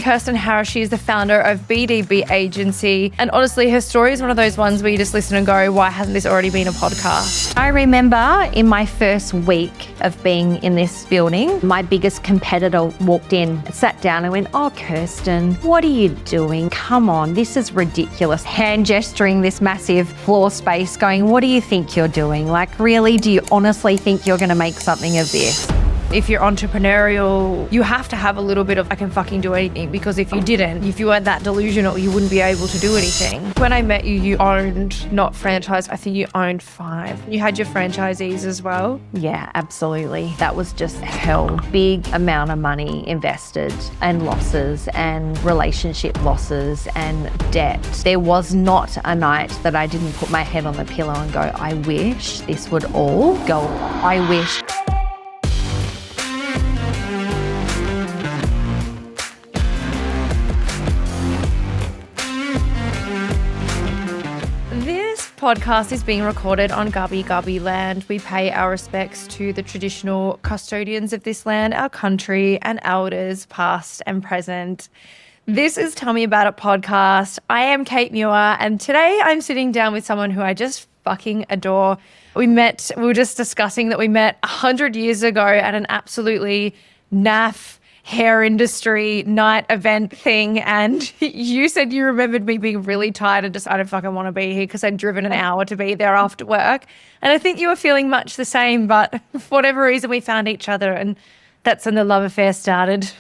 Kirsten Harris. She is the founder of BDB Agency. And honestly, her story is one of those ones where you just listen and go, why hasn't this already been a podcast? I remember in my first week of being in this building, my biggest competitor walked in, sat down and went, "Oh, Kirsten, what are you doing? Come on, this is ridiculous." Hand gesturing this massive floor space going, "What do you think you're doing? Like, really, do you honestly think you're going to make something of this?" If you're entrepreneurial, you have to have a little bit of I can fucking do anything, because if you didn't, if you weren't that delusional, you wouldn't be able to do anything. When I met you, you owned, not franchised, I think you owned 5. You had your franchisees as well. Yeah, absolutely. That was just hell. Big amount of money invested and losses and relationship losses and debt. There was not a night that I didn't put my head on the pillow and go, I wish this would all go. I wish. Podcast is being recorded on Gubbi Gubbi land. We pay our respects to the traditional custodians of this land, our country, and elders past and present. This is Tell Me About It podcast. I am Cait Muir, and today I'm sitting down with someone who I just fucking adore. We were just discussing that we met 100 years ago at an absolutely naff hair industry night event thing, and you said you remembered me being really tired and just, I don't fucking want to be here because I'd driven an hour to be there after work. And I think you were feeling much the same, but for whatever reason we found each other, and that's when the love affair started.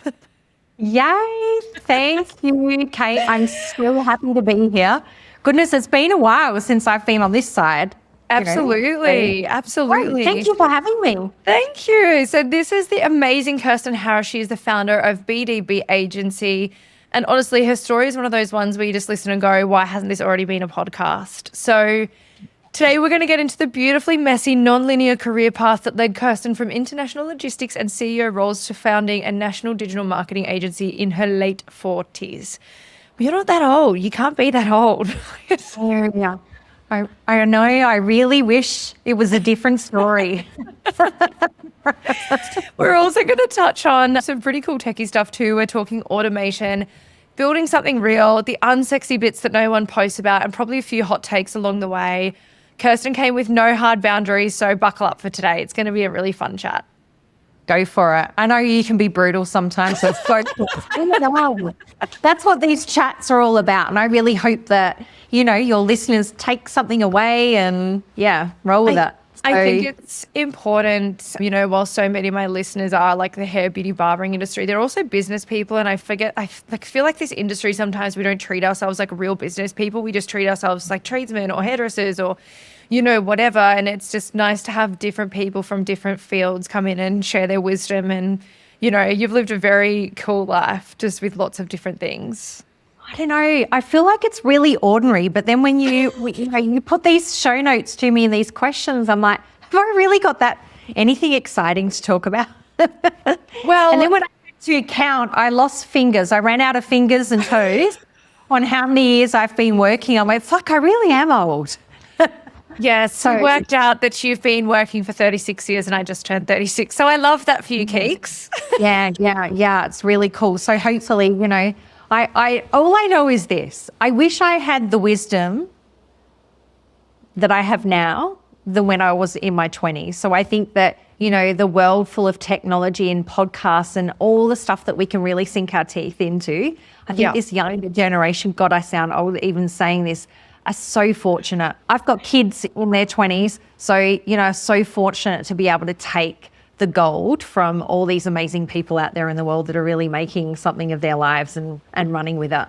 Yay! Thank you, Cait. I'm so happy to be here. Goodness, it's been a while since I've been on this side. Absolutely. Absolutely. Thank you for having me. Thank you. So this is the amazing Kirsten Harris. She is the founder of BDB Agency. And honestly, her story is one of those ones where you just listen and go, why hasn't this already been a podcast? So today we're going to get into the beautifully messy, non-linear career path that led Kirsten from international logistics and CEO roles to founding a national digital marketing agency in her late 40s. But you're not that old. You can't be that old. Yeah. I know, I really wish it was a different story. We're also going to touch on some pretty cool techie stuff too. We're talking automation, building something real, the unsexy bits that no one posts about, and probably a few hot takes along the way. Kirsten came with no hard boundaries, so buckle up for today. It's going to be a really fun chat. Go for it. I know you can be brutal sometimes, so that's what these chats are all about. And I really hope that, you know, your listeners take something away and, roll with it. I think it's important, you know, while so many of my listeners are like the hair, beauty, barbering industry, they're also business people. And I feel like this industry, sometimes we don't treat ourselves like real business people. We just treat ourselves like tradesmen or hairdressers or, you know, whatever. And it's just nice to have different people from different fields come in and share their wisdom. And, you know, you've lived a very cool life just with lots of different things. I don't know. I feel like it's really ordinary, but then when you put these show notes to me and these questions, I'm like, have I really got that anything exciting to talk about? Well, and then when I went to count, I lost fingers. I ran out of fingers and toes on how many years I've been working. I'm like, fuck, I really am old. Yeah, so we worked out that you've been working for 36 years and I just turned 36. So I love that for you, Keeks. Yeah. It's really cool. So hopefully, you know, I all I know is this. I wish I had the wisdom that I have now than when I was in my 20s. So I think that, you know, the world full of technology and podcasts and all the stuff that we can really sink our teeth into, I think this younger generation, God, I sound old even saying this, are so fortunate. I've got kids in their 20s, so, you know, so fortunate to be able to take the gold from all these amazing people out there in the world that are really making something of their lives and running with it.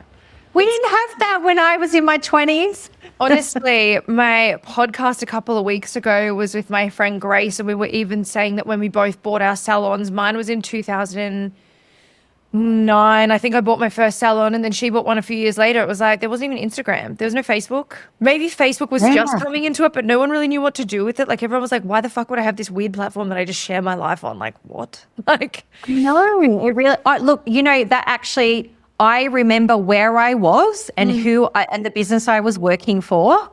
We didn't have that when I was in my 20s. Honestly, my podcast a couple of weeks ago was with my friend Grace, and we were even saying that when we both bought our salons, mine was in 2009. I think I bought my first salon, and then she bought one a few years later. It was like there wasn't even Instagram. There was no Facebook. Maybe Facebook was just coming into it, but no one really knew what to do with it. Like everyone was like, why the fuck would I have this weird platform that I just share my life on? Like what? Like no, it really. Look, you know that actually. I remember where I was and and the business I was working for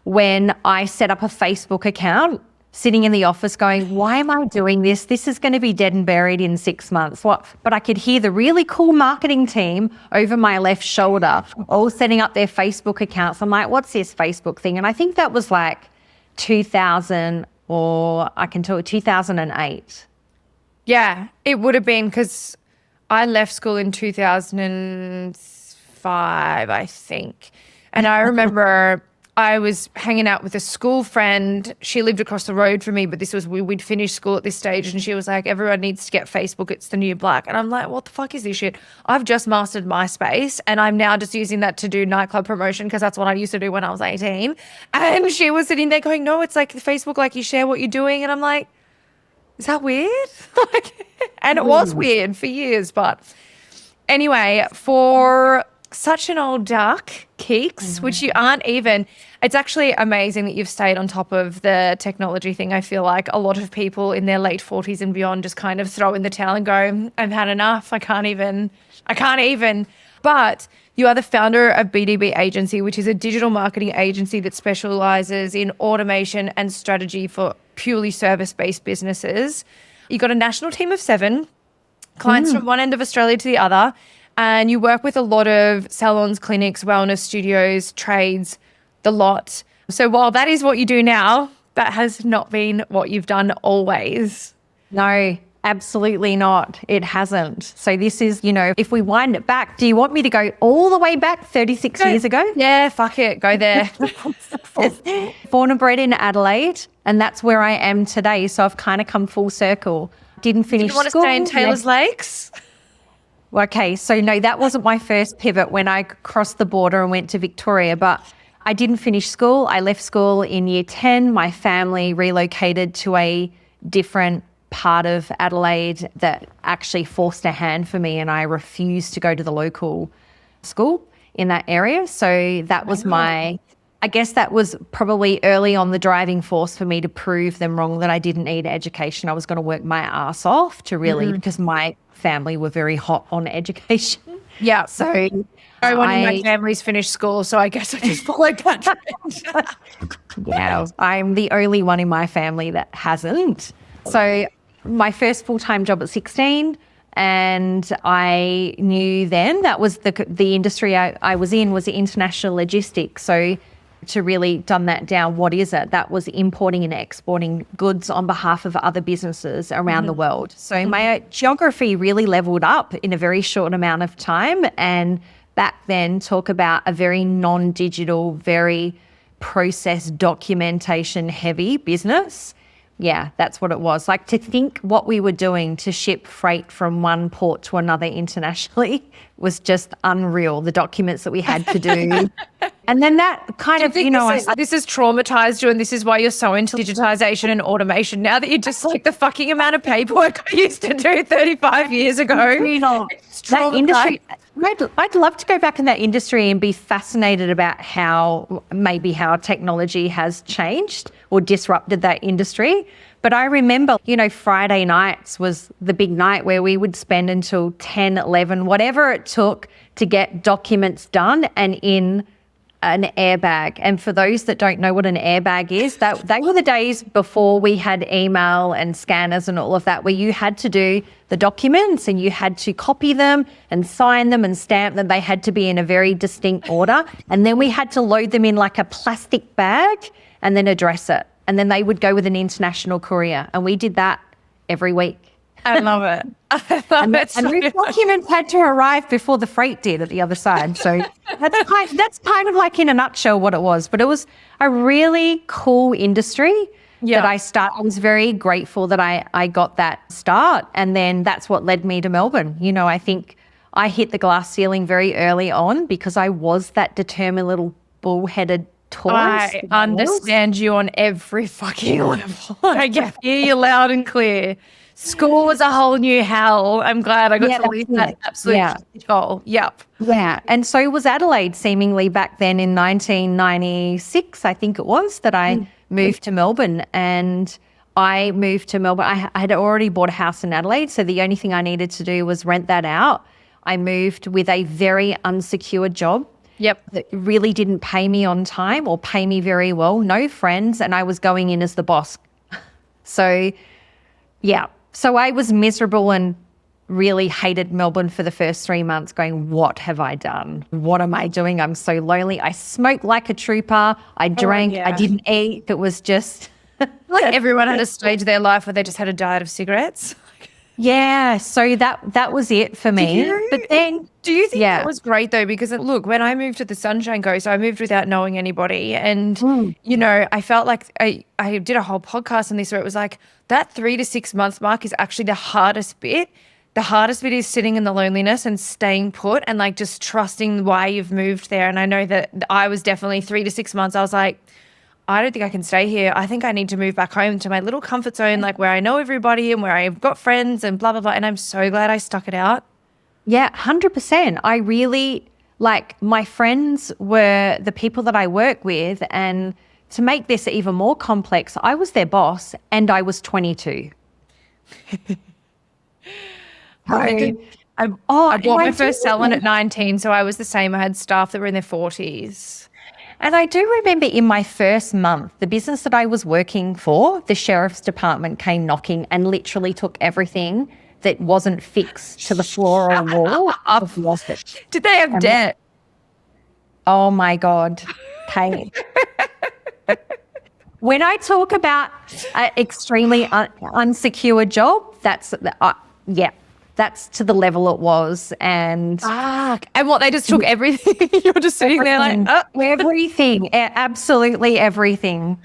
when I set up a Facebook account sitting in the office going, why am I doing this? This is going to be dead and buried in 6 months. What? But I could hear the really cool marketing team over my left shoulder all setting up their Facebook accounts. I'm like, what's this Facebook thing? And I think that was like 2000 or I can tell 2008. Yeah, it would have been because I left school in 2005, I think. And I remember I was hanging out with a school friend. She lived across the road from me, but we'd finished school at this stage, and she was like, everyone needs to get Facebook. It's the new black. And I'm like, what the fuck is this shit? I've just mastered MySpace, and I'm now just using that to do nightclub promotion because that's what I used to do when I was 18. And she was sitting there going, no, it's like Facebook, like you share what you're doing. And I'm like, is that weird? And it was weird for years. But anyway, for such an old duck, Keeks, which you aren't even, it's actually amazing that you've stayed on top of the technology thing. I feel like a lot of people in their late 40s and beyond just kind of throw in the towel and go, I've had enough. I can't even. But you are the founder of BDB Agency, which is a digital marketing agency that specializes in automation and strategy for purely service-based businesses. You've got a national team of 7 clients from one end of Australia to the other. And you work with a lot of salons, clinics, wellness studios, trades, the lot. So while that is what you do now, that has not been what you've done always. No, absolutely not. It hasn't. So this is, if we wind it back, do you want me to go all the way back 36 years ago? Yeah, fuck it. Go there. Born and bred in Adelaide, and that's where I am today. So I've kind of come full circle. Didn't finish Do you want school. to stay in Taylor's Lakes? Okay, so no, that wasn't my first pivot when I crossed the border and went to Victoria, but I didn't finish school. I left school in year 10. My family relocated to a different part of Adelaide that actually forced a hand for me, and I refused to go to the local school in that area. So that was I guess that was probably early on the driving force for me to prove them wrong that I didn't need education. I was going to work my ass off to really, because my family were very hot on education. Yeah. So everyone in my family's finished school, so I guess I just followed that trend. Yeah, I'm the only one in my family that hasn't. So my first full-time job at 16, and I knew then that was the industry I was in was international logistics. So to really dumb that down, what is it? That was importing and exporting goods on behalf of other businesses around the world. So my geography really leveled up in a very short amount of time. And back then, talk about a very non-digital, very process documentation heavy business. Yeah, that's what it was. Like, to think what we were doing to ship freight from one port to another internationally was just unreal. The documents that we had to do. And then that kind of, this has traumatized you, and this is why you're so into digitization and automation now, that you're just like, the fucking amount of paperwork I used to do 35 years ago. That industry, I'd love to go back in that industry and be fascinated about how technology has changed or disrupted that industry. But I remember, Friday nights was the big night where we would spend until 10, 11, whatever it took to get documents done and in an airbag. And for those that don't know what an airbag is, that they were the days before we had email and scanners and all of that, where you had to do the documents and you had to copy them and sign them and stamp them. They had to be in a very distinct order. And then we had to load them in like a plastic bag and then address it. And then they would go with an international courier. And we did that every week. I love it. And these documents had to arrive before the freight did at the other side. So that's kind of like in a nutshell what it was. But it was a really cool industry that I started. I was very grateful that I got that start. And then that's what led me to Melbourne. I think I hit the glass ceiling very early on because I was that determined little bullheaded Taurus. I understand you on every fucking level. I can hear you loud and clear. School was a whole new hell. I'm glad I got to leave that absolute goal. Yep. Yeah. And so was Adelaide, seemingly back then in 1996, I think it was, that I moved to Melbourne. And I moved to Melbourne. I had already bought a house in Adelaide, so the only thing I needed to do was rent that out. I moved with a very unsecured job. Yep. That really didn't pay me on time or pay me very well. No friends. And I was going in as the boss. So, yeah. So I was miserable and really hated Melbourne for the first 3 months, going, what have I done? What am I doing? I'm so lonely. I smoked like a trooper. I drank. I didn't eat. It was just... Like everyone had a stage of their life where they just had a diet of cigarettes. Yeah, so that was it for me. But then, do you think that was great though? Because look, when I moved to the Sunshine Coast, I moved without knowing anybody, and you know, I felt like I did a whole podcast on this where it was like that 3 to 6 months mark is actually the hardest bit. The hardest bit is sitting in the loneliness and staying put and like just trusting why you've moved there. And I know that I was definitely 3 to 6 months. I was like, I don't think I can stay here. I think I need to move back home to my little comfort zone, like where I know everybody and where I've got friends and blah, blah, blah. And I'm so glad I stuck it out. Yeah, 100%. I really, like, my friends were the people that I work with. And to make this even more complex, I was their boss and I was 22. I bought my first salon at 19, so I was the same. I had staff that were in their 40s. And I do remember in my first month, the business that I was working for, the sheriff's department came knocking and literally took everything that wasn't fixed to the floor or wall. I've lost it. Did they have debt? Oh my God, Cait. When I talk about an extremely unsecure job, that's to the level it was. And what, they just took everything? You're just sitting there like, everything, absolutely everything.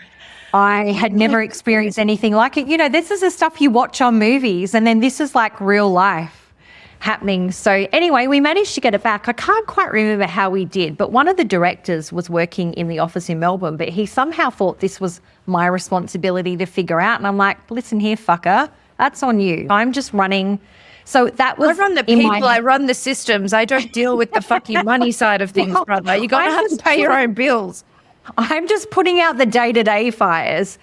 I had never experienced anything like it. You know, this is the stuff you watch on movies, and then this is like real life happening. So anyway, we managed to get it back. I can't quite remember how we did, but one of the directors was working in the office in Melbourne, but he somehow thought this was my responsibility to figure out. And I'm like, listen here, fucker, that's on you. I'm just running. So that was... I run the people, I run the systems. I don't deal with the fucking money side of things, brother. You got to have to pay your own bills. I'm just putting out the day-to-day fires.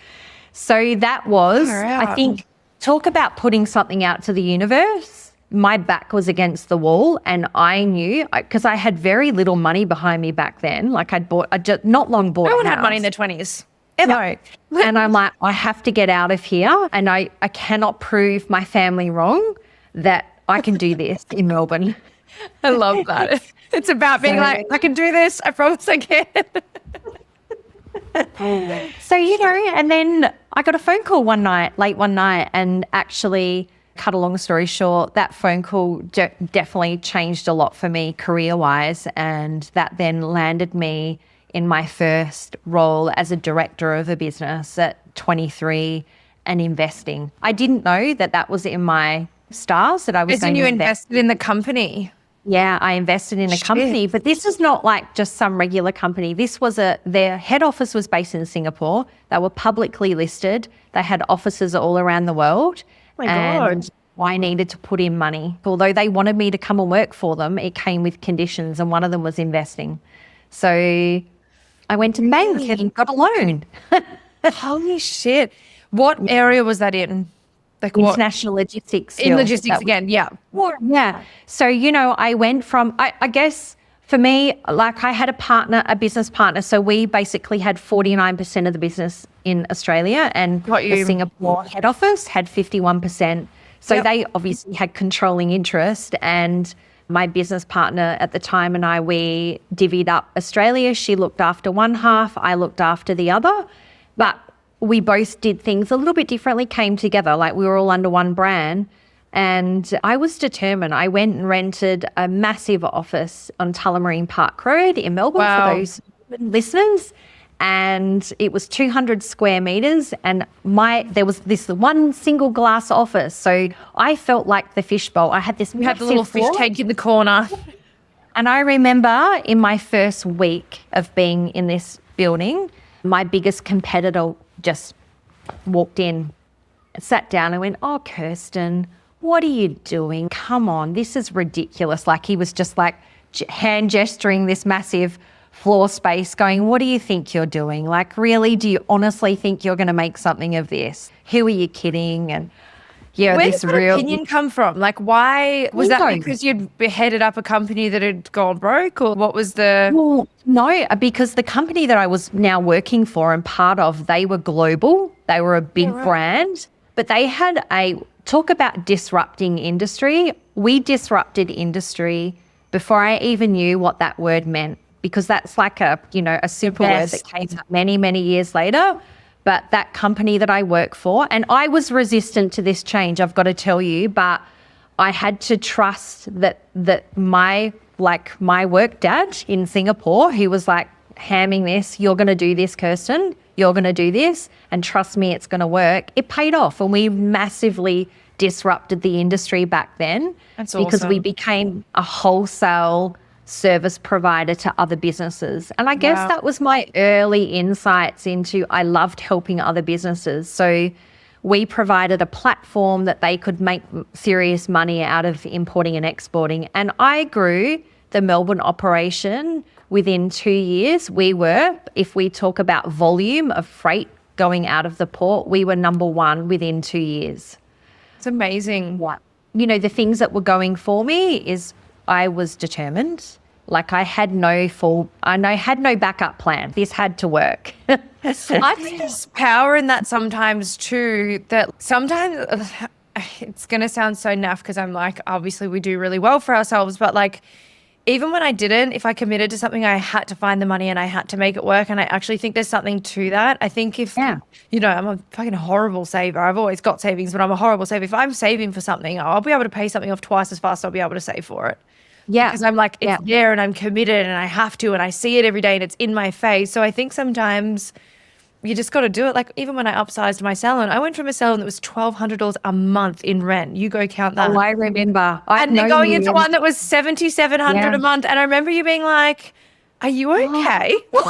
So that was, I think, talk about putting something out to the universe. My back was against the wall, and I knew, because I had very little money behind me back then. Like I just not long bought a house. No one had money in their 20s. Ever. No. And I'm like, I have to get out of here, and I cannot prove my family wrong that I can do this in Melbourne. I love that. It's about being like, I can do this. I promise I can. So, you know, and then I got a phone call late one night, and actually, cut a long story short, that phone call definitely changed a lot for me career-wise, and that then landed me in my first role as a director of a business at 23 and investing. I didn't know that was in my stars that I was going to invest. You invested in the company? Yeah, I invested in a company, but this is not like just some regular company. This was their head office was based in Singapore. They were publicly listed. They had offices all around the world. Oh my God. I needed to put in money. Although they wanted me to come and work for them, it came with conditions, and one of them was investing. So I went to bank and got a loan. Holy shit. What area was that in? Like international logistics. In logistics again, yeah. Yeah. So, you know, I went from, I guess for me, like I had a business partner. So we basically had 49% of the business in Australia, and the Singapore head office had 51%. So they obviously had controlling interest, and my business partner at the time and I, we divvied up Australia. She looked after one half, I looked after the other. But we both did things a little bit differently, came together, like we were all under one brand. And I was determined. I went and rented a massive office on Tullamarine Park Road in Melbourne for those listeners. And it was 200 square meters, and there was this one single glass office. So I felt like the fishbowl. I had this. You had the little fish tank in the corner. And I remember in my first week of being in this building, my biggest competitor just walked in, sat down and went, "Oh, Kirsten, what are you doing? Come on, this is ridiculous." Like he was just like hand gesturing this massive floor space going, "What do you think you're doing? Like, really, do you honestly think you're going to make something of this? Who are you kidding?" And yeah, where did that opinion come from? Like, why was that? Because you'd headed up a company that had gone broke, or what was the? Well, no, because the company that I was now working for and part of, they were global. They were a big brand. But they had talk about disrupting industry. We disrupted industry before I even knew what that word meant, because that's like a super word that came out many, many years later. But that company that I work for, and I was resistant to this change, I've got to tell you, but I had to trust that my work dad in Singapore, he was like hamming this, you're going to do this, Kirsten, you're going to do this, and trust me, it's going to work. It paid off, and we massively disrupted the industry back then. That's because awesome. we became a wholesale service provider to other businesses. And I guess that was my early insights into, I loved helping other businesses. So we provided a platform that they could make serious money out of importing and exporting. And I grew the Melbourne operation within 2 years. We were, if we talk about volume of freight going out of the port, we were number one within 2 years. It's amazing. What? The things that were going for me is I was determined. Like I had no backup plan. This had to work. I think there's power in that sometimes too, that sometimes it's going to sound so naff because I'm like, obviously we do really well for ourselves, but like, even when I didn't, if I committed to something, I had to find the money and I had to make it work. And I actually think there's something to that. I think I'm a fucking horrible saver. I've always got savings, but I'm a horrible saver. If I'm saving for something, I'll be able to pay something off twice as fast as I'll be able to save for it. Yeah. Because I'm like, it's there and I'm committed and I have to, and I see it every day and it's in my face. So I think sometimes you just got to do it. Like even when I upsized my salon, I went from a salon that was $1,200 a month in rent. You go count that. Oh, I remember. And then going into one that was $7,700 a month. And I remember you being like, are you okay? I was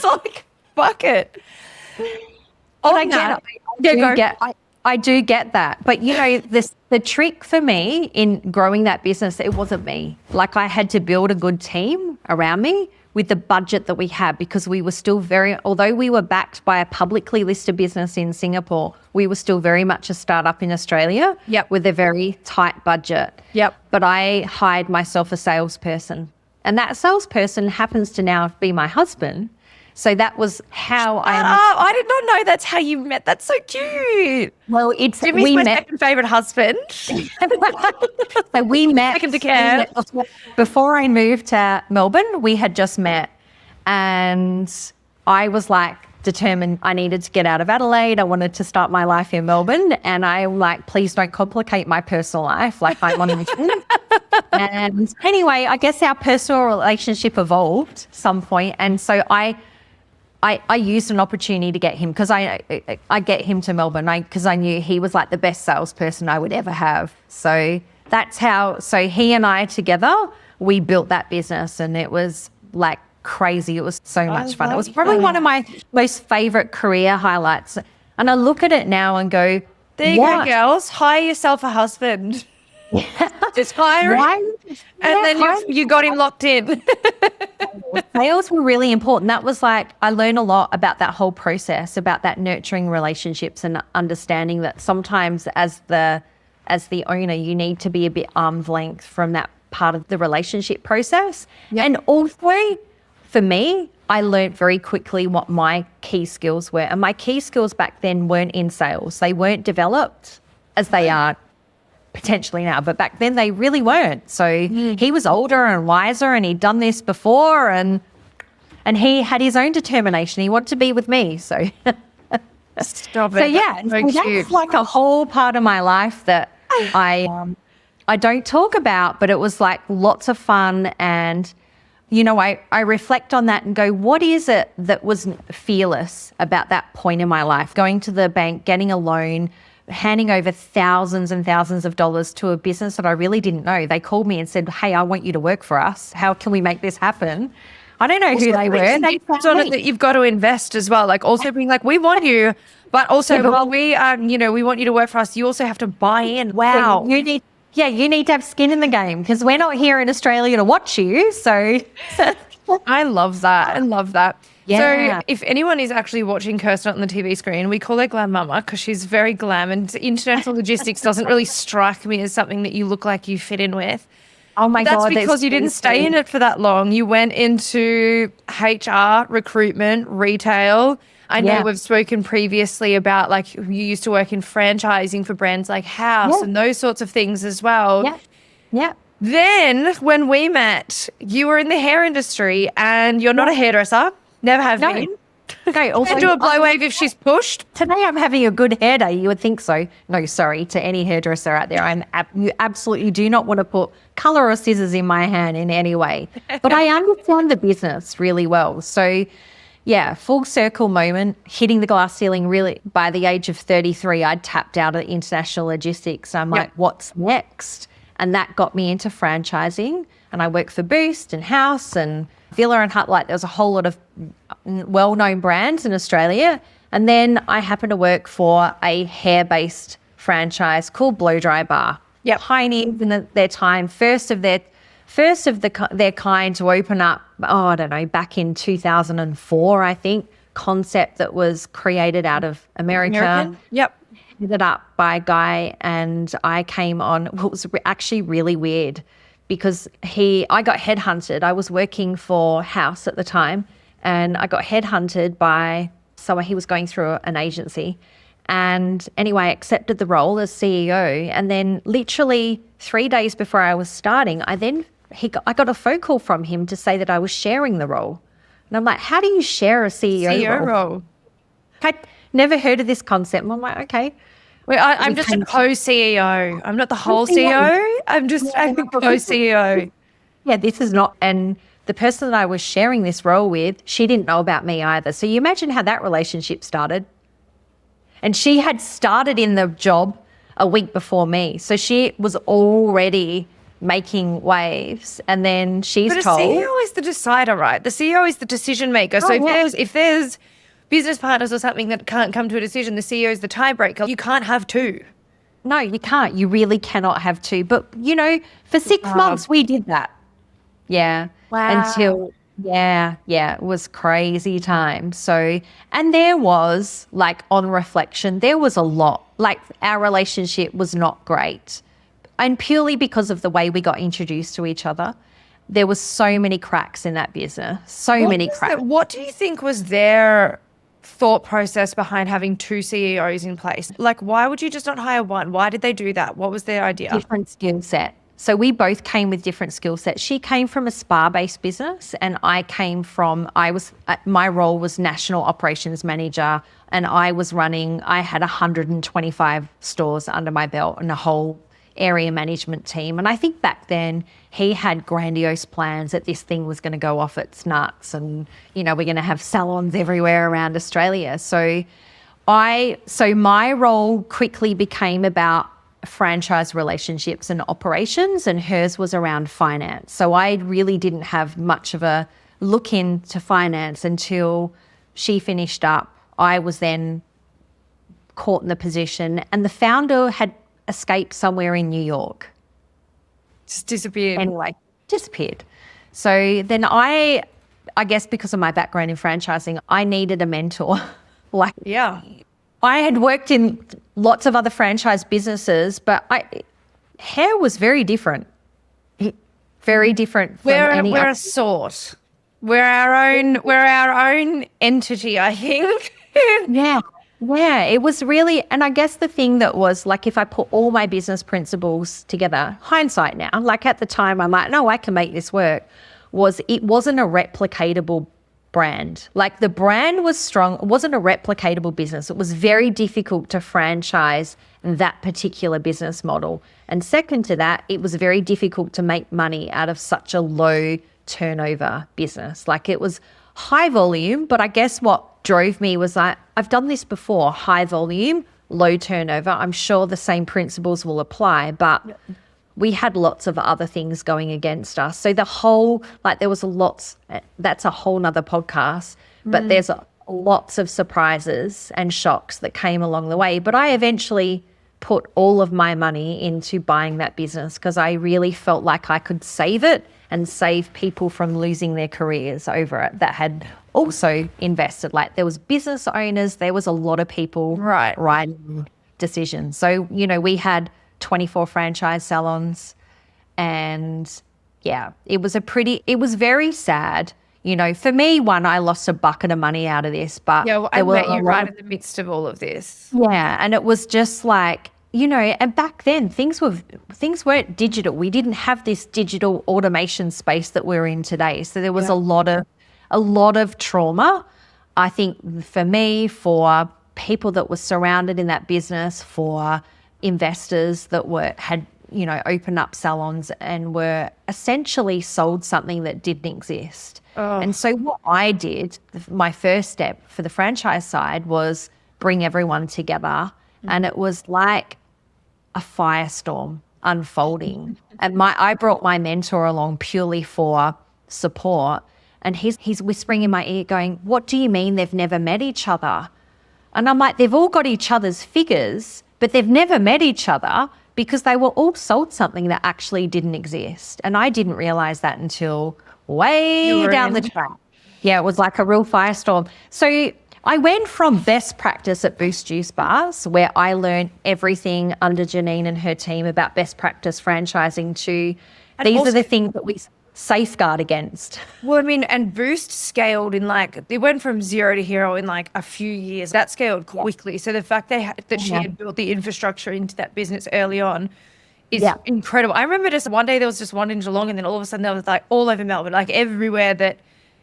like, fuck it. I do get that. But the trick for me in growing that business, it wasn't me. Like I had to build a good team around me with the budget that we had, because we were still although we were backed by a publicly listed business in Singapore, we were still very much a startup in Australia with a very tight budget. But I hired myself a salesperson, and that salesperson happens to now be my husband. So that was how I did not know that's how you met. That's so cute. Well, Jimmy's my second favourite husband. So we met. Second to care. Before I moved to Melbourne, we had just met, and I was like determined I needed to get out of Adelaide. I wanted to start my life in Melbourne, and I'm like, please don't complicate my personal life. Like I'm on a mission. And anyway, I guess our personal relationship evolved at some point, and so I used an opportunity to get him, because I get him to Melbourne because I knew he was like the best salesperson I would ever have. So that's how. So he and I together, we built that business, and it was like crazy. It was so much fun. It was probably one of my most favorite career highlights. And I look at it now and go, there you go, girls. Hire yourself a husband. Just hire him, and then you got him locked in. Sales were really important. That was like, I learned a lot about that whole process, about that nurturing relationships and understanding that sometimes as the owner, you need to be a bit arm's length from that part of the relationship process. And also for me, I learned very quickly what my key skills were. And my key skills back then weren't in sales. They weren't developed as they are potentially now, but back then they really weren't. So he was older and wiser, and he'd done this before, and he had his own determination. He wanted to be with me. So stop it. So yeah, that's like a whole part of my life that I don't talk about, but it was like lots of fun. And I reflect on that and go, what is it that was fearless about that point in my life? Going to the bank, getting a loan, handing over thousands and thousands of dollars to a business that I really didn't know. They called me and said, hey, I want you to work for us. How can we make this happen? I don't know who they were. That you've got to invest as well. Like also being like, we want you, but also while we want you to work for us, you also have to buy in. Wow. You need to have skin in the game, because we're not here in Australia to watch you. So I love that. I love that. Yeah. So if anyone is actually watching Kirsten on the TV screen, we call her Glam Mama because she's very glam, and international logistics doesn't really strike me as something that you look like you fit in with. Oh my God. That's because you didn't stay in it for that long. You went into HR, recruitment, retail, I know we've spoken previously about like you used to work in franchising for brands like House and those sorts of things as well. Yeah. Yeah. Then when we met, you were in the hair industry and you're not a hairdresser, never have been. Okay, also, And do a blow wave if she's pushed. Today I'm having a good hair day. You would think so. No, sorry to any hairdresser out there. You absolutely do not want to put colour or scissors in my hand in any way. But I understand the business really well. So, yeah, full circle moment, hitting the glass ceiling really. By the age of 33, I'd tapped out of international logistics. I'm like, what's next? And that got me into franchising. And I worked for Boost and House and Villa and Hut. Like, there was a whole lot of well-known brands in Australia. And then I happened to work for a hair-based franchise called Blow Dry Bar. Yep. Pioneers in their time, first of their kind to open up, I don't know, back in 2004, I think, concept that was created out of America. Yep. Headed up by a guy, and I came on. Well, it was actually really weird because I got headhunted. I was working for House at the time, and I got headhunted by someone. He was going through an agency. And anyway, I accepted the role as CEO. And then literally 3 days before I was starting, I got a phone call from him to say that I was sharing the role. And I'm like, how do you share a CEO role? I'd never heard of this concept. And I'm like, okay. Well, I'm just a co-CEO. I'm not the whole CEO. I'm a co-CEO. Yeah, this is not. And the person that I was sharing this role with, she didn't know about me either. So you imagine how that relationship started. And she had started in the job a week before me. So she was already making waves. And then she's told. But a CEO is the decider, right? The CEO is the decision maker. So if there's business partners or something that can't come to a decision, the CEO is the tiebreaker. You can't have two. No, you can't. You really cannot have two. But, for 6 months we did that. Yeah. Wow. Until, it was crazy time. So, and there was, like, on reflection, there was a lot. Like, our relationship was not great. And purely because of the way we got introduced to each other. There was so many cracks in that business. What do you think was their thought process behind having two CEOs in place? Like, why would you just not hire one? Why did they do that? What was their idea? Different skill set. So we both came with different skill sets. She came from a spa-based business, and my role was national operations manager, and I had 125 stores under my belt and a whole area management team. And I think back then he had grandiose plans that this thing was going to go off its nuts and, we're going to have salons everywhere around Australia. So my role quickly became about franchise relationships and operations, and hers was around finance. So I really didn't have much of a look into finance until she finished up. I was then caught in the position, and the founder had escaped somewhere in New York. Just disappeared. Anyway, disappeared. So then I guess because of my background in franchising, I needed a mentor. I had worked in lots of other franchise businesses, but hair was very different. Very different from any other. We're a sort. We're our own entity, I think. Yeah, it was really, and I guess the thing that was like, if I put all my business principles together, hindsight now, like at the time, I'm like, no, I can make this work, it wasn't a replicatable brand. Like the brand was strong. It wasn't a replicatable business. It was very difficult to franchise that particular business model. And second to that, it was very difficult to make money out of such a low turnover business. Like it was high volume, but I guess what drove me was like, I've done this before, high volume, low turnover. I'm sure the same principles will apply, but we had lots of other things going against us. So there was that's a whole nother podcast, but there's lots of surprises and shocks that came along the way. But I eventually put all of my money into buying that business because I really felt like I could save it and save people from losing their careers over it that had also invested. Like there was business owners, there was a lot of people writing decisions. So, we had 24 franchise salons, and it was very sad. for me, I lost a bucket of money out of this, but Yeah, well, I met you right in the midst of all of this. Yeah, and it was just like, and back then things weren't digital. We didn't have this digital automation space that we're in today. So there was a lot of trauma, I think, for me, for people that were surrounded in that business, for investors that had opened up salons and were essentially sold something that didn't exist. Oh. And so what I did, my first step for the franchise side, was bring everyone together. And it was like a firestorm unfolding. And I brought my mentor along purely for support. And he's whispering in my ear going, "What do you mean they've never met each other?" And I'm like, they've all got each other's figures, but they've never met each other because they were all sold something that actually didn't exist. And I didn't realize that until way down the track. Yeah, it was like a real firestorm. So I went from best practice at Boost Juice Bars, where I learned everything under Janine and her team about best practice franchising, to these are the things that we safeguard against. Well, I mean, and Boost scaled in it went from 0 to hero in a few years. That scaled quickly. So the fact that she had built the infrastructure into that business early on is incredible. I remember just one day there was just one in Geelong, and then all of a sudden there was all over Melbourne, everywhere that,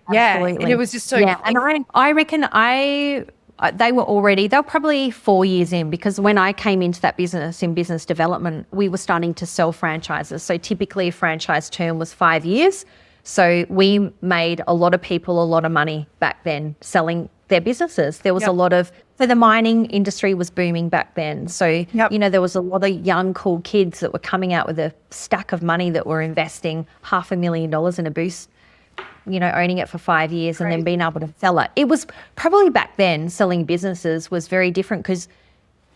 and it was just so. Yeah, and I reckon they were probably 4 years in, because when I came into that business in business development, we were starting to sell franchises. So typically a franchise term was 5 years. So we made a lot of people a lot of money back then selling their businesses. There was a lot of, so the mining industry was booming back then. So, there was a lot of young, cool kids that were coming out with a stack of money that were investing $500,000 in a Boost, owning it for 5 years and then being able to sell it. It was probably back then, selling businesses was very different, because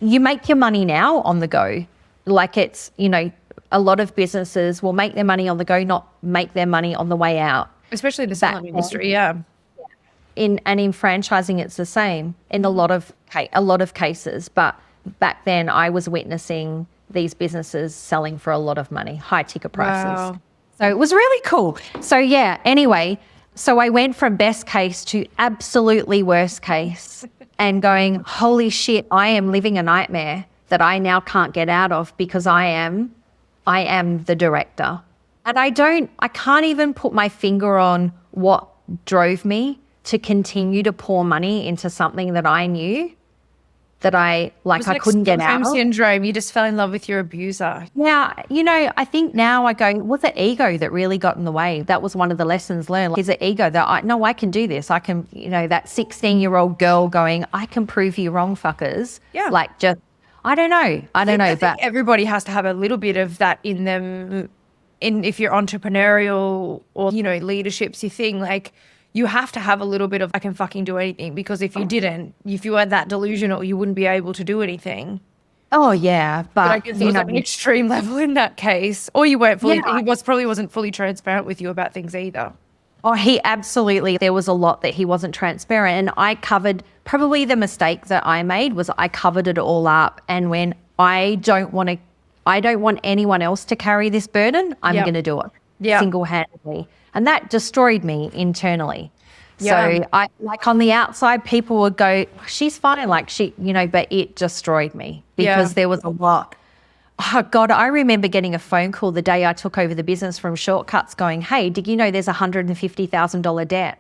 you make your money now on the go. It's, a lot of businesses will make their money on the go, not make their money on the way out. Especially the salon industry, In franchising, it's the same in a lot of cases. But back then, I was witnessing these businesses selling for a lot of money, high ticket prices. Wow. So it was really cool. So anyway, so I went from best case to absolutely worst case and going, holy shit, I am living a nightmare that I now can't get out of, because I am the director. And I can't even put my finger on what drove me to continue to pour money into something that I knew that I couldn't get out of. Syndrome. You just fell in love with your abuser. Yeah. I think now I go, was it ego that really got in the way? That was one of the lessons learned. Is it ego that I can do this? I can, that 16-year-old girl going, I can prove you wrong, fuckers. Yeah. I don't know. I think everybody has to have a little bit of that in them. If you're entrepreneurial or, leadership's your thing, you have to have a little bit of, I can fucking do anything, because if you weren't that delusional, you wouldn't be able to do anything. Oh yeah. But I guess it was an extreme level in that case. Or you weren't fully, he probably wasn't fully transparent with you about things either. Oh, there was a lot that he wasn't transparent. And I covered, probably the mistake that I made was I covered it all up. And when I don't want anyone else to carry this burden, I'm going to do it single-handedly. And that destroyed me internally. Yeah. So I, on the outside, people would go, she's fine. But it destroyed me because there was a lot. Oh God, I remember getting a phone call the day I took over the business from Shortcuts going, hey, did you know there's $150,000 debt?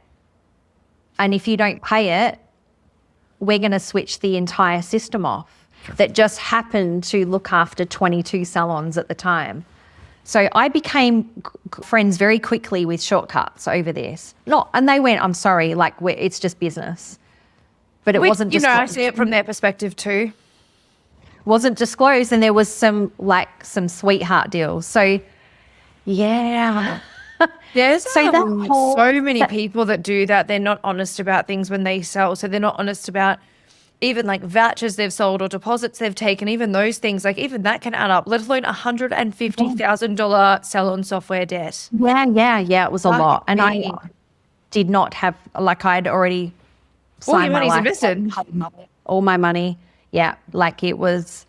And if you don't pay it, we're going to switch the entire system off. That just happened to look after 22 salons at the time. So I became friends very quickly with Shortcuts over this. And they went, I'm sorry, it's just business. But it wasn't just. I see it from their perspective too. Wasn't disclosed, and there was some sweetheart deals. So yeah. There's so many people that do that. They're not honest about things when they sell. So they're not honest about even vouchers they've sold or deposits they've taken, even those things, even that can add up, let alone $150,000 salon software debt. Yeah. It was a lot. And I did not have, I'd already signed my life. All your money's invested. All my money. Yeah. It was,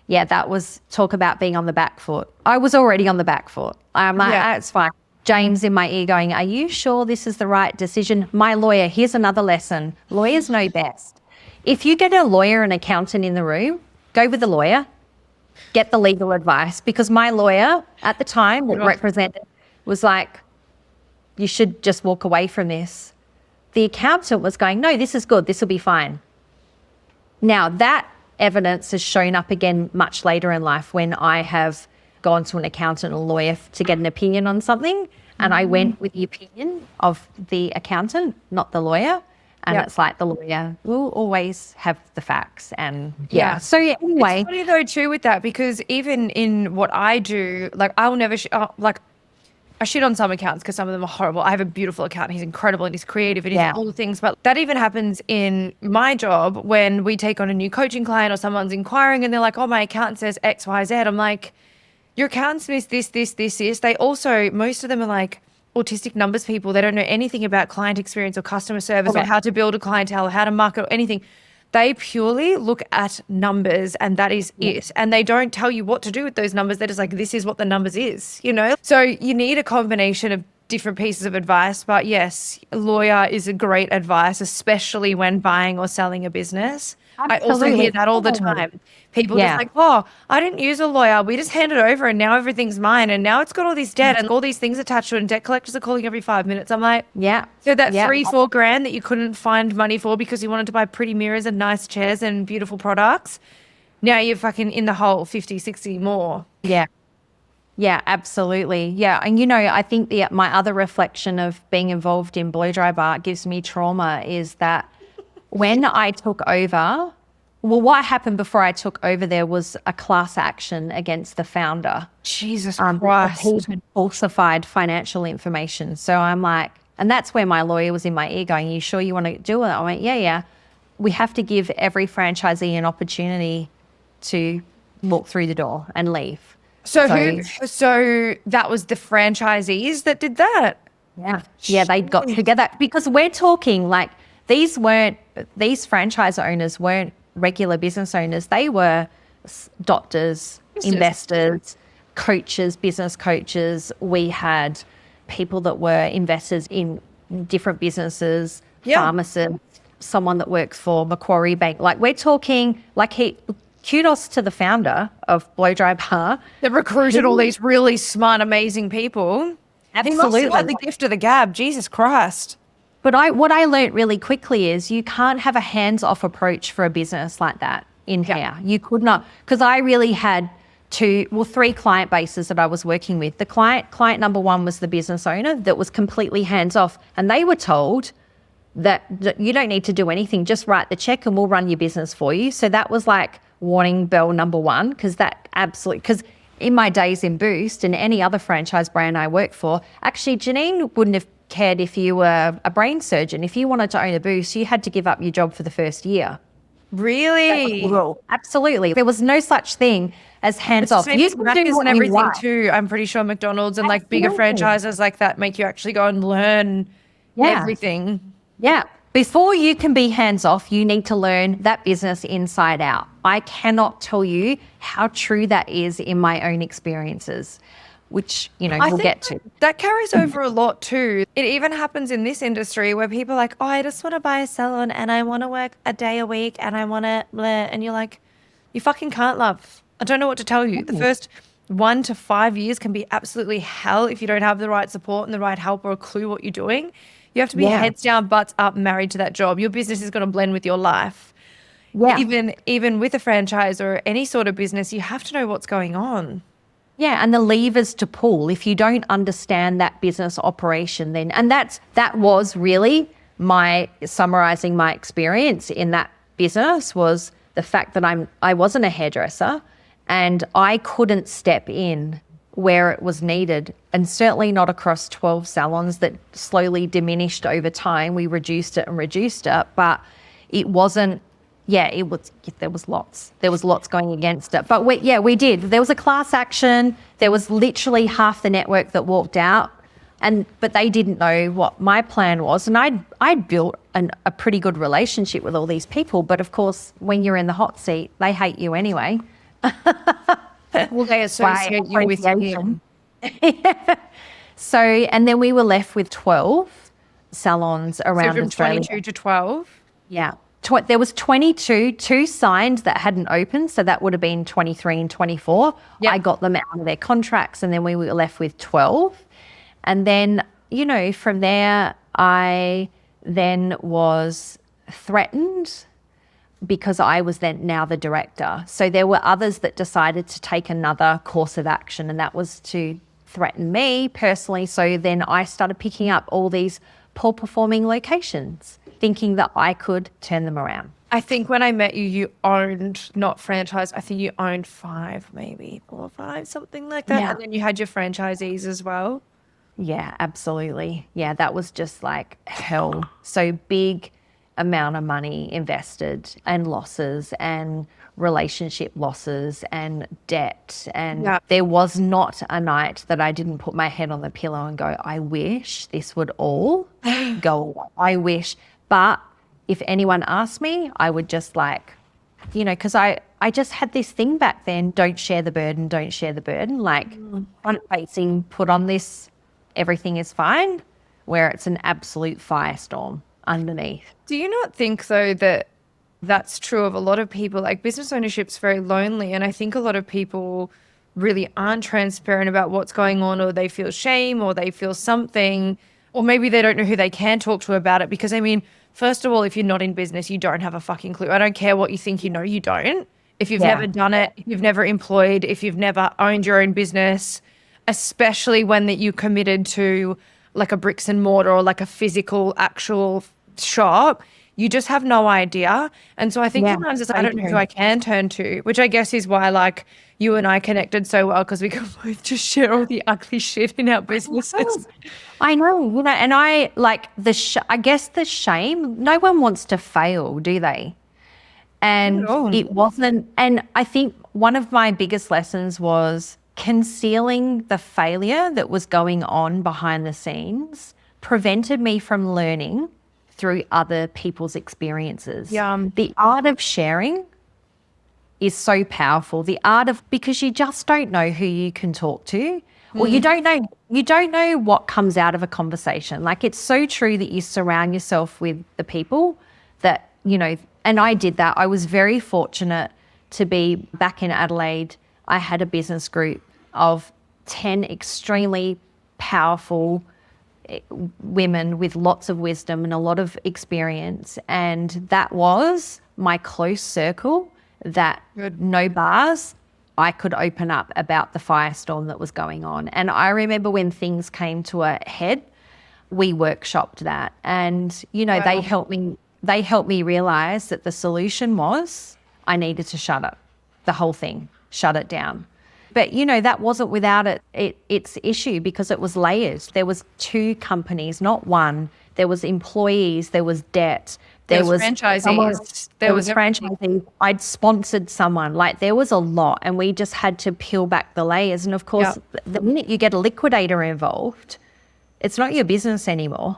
that was talk about being on the back foot. I was already on the back foot. I'm like, it's fine. James in my ear going, are you sure this is the right decision? My lawyer, here's another lesson. Lawyers know best. If you get a lawyer and accountant in the room, go with the lawyer, get the legal advice, because my lawyer at the time that represented was like, you should just walk away from this. The accountant was going, no, this is good. This will be fine. Now, that evidence has shown up again much later in life when I have gone to an accountant or lawyer to get an opinion on something, and I went with the opinion of the accountant, not the lawyer. And it's like the lawyer will always have the facts. And so anyway. It's funny though too with that, because even in what I do, like I will never, I shit on some accounts because some of them are horrible. I have a beautiful accountant. He's incredible and he's creative and he's all the things. But that even happens in my job when we take on a new coaching client or someone's inquiring and they're like, oh, my accountant says X, Y, Z. I'm like, your accountant's missed this. They also, most of them are like autistic numbers people. They don't know anything about client experience or customer service or how to build a clientele, how to market or anything. They purely look at numbers and that is it. And they don't tell you what to do with those numbers. They're just like, this is what the numbers is, you know? So you need a combination of different pieces of advice. But yes, a lawyer is a great advice, especially when buying or selling a business. Absolutely. I also hear that all the time. People just like, oh, I didn't use a lawyer. We just handed it over and now everything's mine. And now it's got all this debt and all these things attached to it. And debt collectors are calling every 5 minutes. I'm like, so that $3-4 grand that you couldn't find money for because you wanted to buy pretty mirrors and nice chairs and beautiful products, now you're fucking in the hole 50, 60 more. Yeah, absolutely. Yeah. And, you know, I think my other reflection of being involved in blow dry bar gives me trauma is that when I took over, well, what happened before I took over there was a class action against the founder. Jesus Christ. He had falsified financial information. So I'm like, and that's where my lawyer was in my ear going, you sure you want to do it? I went, yeah. We have to give every franchisee an opportunity to walk through the door and leave. So that was the franchisees that did that? Yeah, they got together because we're talking like these franchise owners weren't regular business owners. They were doctors, investors, coaches, business coaches. We had people that were investors in different businesses, pharmacists, someone that works for Macquarie Bank. Like we're talking like kudos to the founder of Blow Dry Bar. That recruited all these really smart, amazing people. Absolutely. He must have had the gift of the gab. Jesus Christ. But what I learned really quickly is you can't have a hands-off approach for a business like that in here. You could not, because I really had three client bases that I was working with. The client number one was the business owner that was completely hands-off, and they were told that you don't need to do anything, just write the check and we'll run your business for you. So that was like warning bell number one, because in my days in Boost and any other franchise brand I worked for, actually Janine wouldn't have cared if you were a brain surgeon. If you wanted to own a Boost, you had to give up your job for the first year. Really? Absolutely. There was no such thing as hands-off. You can do and everything too. I'm pretty sure McDonald's and like bigger franchises like that make you actually go and learn everything. Yeah. Before you can be hands-off, you need to learn that business inside out. I cannot tell you how true that is in my own experiences, which, we'll get to. That carries over a lot too. It even happens in this industry where people are like, oh, I just want to buy a salon and I want to work a day a week and I want to, and you're like, you fucking can't, love. I don't know what to tell you. The first 1 to 5 years can be absolutely hell if you don't have the right support and the right help or a clue what you're doing. You have to be heads down, butts up, married to that job. Your business is going to blend with your life. Yeah. Even with a franchise or any sort of business, you have to know what's going on. Yeah, and the levers to pull. If you don't understand that business operation, then that was really summarizing my experience in that business was the fact that I wasn't a hairdresser and I couldn't step in where it was needed, and certainly not across 12 salons that slowly diminished over time. We reduced it, but it wasn't. Yeah, there was lots going against it. But we did. There was a class action. There was literally half the network that walked out, but they didn't know what my plan was. And I'd built a pretty good relationship with all these people. But of course, when you're in the hot seat, they hate you anyway. Well, they associate you with him. So, and then we were left with 12 salons around So from Australia. 22 to 12? Yeah. There was 22, 2 signed that hadn't opened. So that would have been 23 and 24. Yep. I got them out of their contracts and then we were left with 12. And then, you know, from there, I then was threatened because I was then now the director. So there were others that decided to take another course of action, and that was to threaten me personally. So then I started picking up all these poor performing locations, thinking that I could turn them around. I think when I met you, you owned, not franchised, I think you owned 5, maybe 4 or 5, something like that. Yeah. And then you had your franchisees as well. Yeah, absolutely. Yeah, that was just like hell. So big amount of money invested and losses and relationship losses and debt. And Yeah. there was not a night that I didn't put my head on the pillow and go, I wish this would all go away. I wish. But if anyone asked me, I would just like, you know, because I just had this thing back then, don't share the burden, don't share the burden. Like front facing, put on this, everything is fine, where it's an absolute firestorm underneath. Do you not think, though, that that's true of a lot of people? Like, business ownership's very lonely, and I think a lot of people really aren't transparent about what's going on, or they feel shame, or they feel something, or maybe they don't know who they can talk to about it. Because, I mean, first of all, if you're not in business, you don't have a fucking clue. I don't care what you think you know, you don't. If you've never done it, if you've never employed, if you've never owned your own business, especially when that you committed to like a bricks and mortar or like a physical actual shop, you just have no idea. And so I think sometimes it's, I don't know who I can turn to, which I guess is why like you and I connected so well, because we could both just share all the ugly shit in our businesses. I know, you know, and I like I guess the shame, no one wants to fail, do they? And it wasn't, and I think one of my biggest lessons was concealing the failure that was going on behind the scenes prevented me from learning through other people's experiences. The art of sharing is so powerful. The art of, because you just don't know who you can talk to, or you don't know what comes out of a conversation. Like, it's so true that you surround yourself with the people that, you know, and I did that. I was very fortunate to be back in Adelaide. I had a business group of 10 extremely powerful women with lots of wisdom and a lot of experience. And that was my close circle that no bars, I could open up about the firestorm that was going on. And I remember when things came to a head, we workshopped that. And, you know, they helped me realize that the solution was I needed to shut it, the whole thing, shut it down. But, you know, that wasn't without its issue, because it was layers. There was 2 companies, not one. There was employees, there was debt. There was franchisees. There was franchising. I'd sponsored someone. Like, there was a lot, and we just had to peel back the layers. And of course, the minute you get a liquidator involved, it's not your business anymore.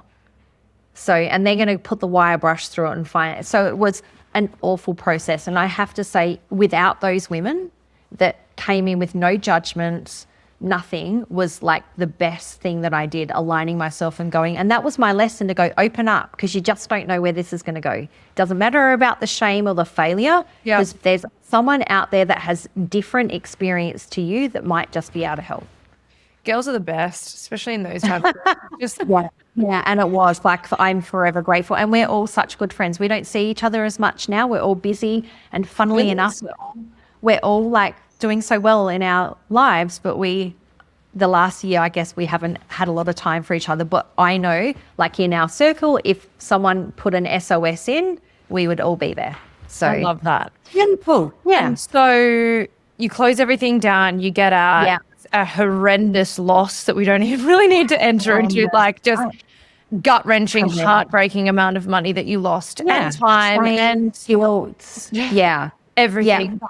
So, and they're going to put the wire brush through it and find it. So it was an awful process. And I have to say, without those women that came in with no judgments, nothing, was like the best thing that I did, aligning myself and going. And that was my lesson, to go open up, because you just don't know where this is going to go. Doesn't matter about the shame or the failure, because there's someone out there that has different experience to you that might just be able to help. Girls are the best, especially in those times. Yeah, and it was like, I'm forever grateful. And we're all such good friends. We don't see each other as much now. We're all busy, and funnily enough, we're all like doing so well in our lives, but the last year, I guess we haven't had a lot of time for each other. But I know, like in our circle, if someone put an SOS in, we would all be there. So I love that. Beautiful. Yeah. And so you close everything down, you get out. Yeah. A horrendous loss that we don't even really need to enter into, like just gut-wrenching, heartbreaking amount of money that you lost, and time, and guilt. everything. Yeah.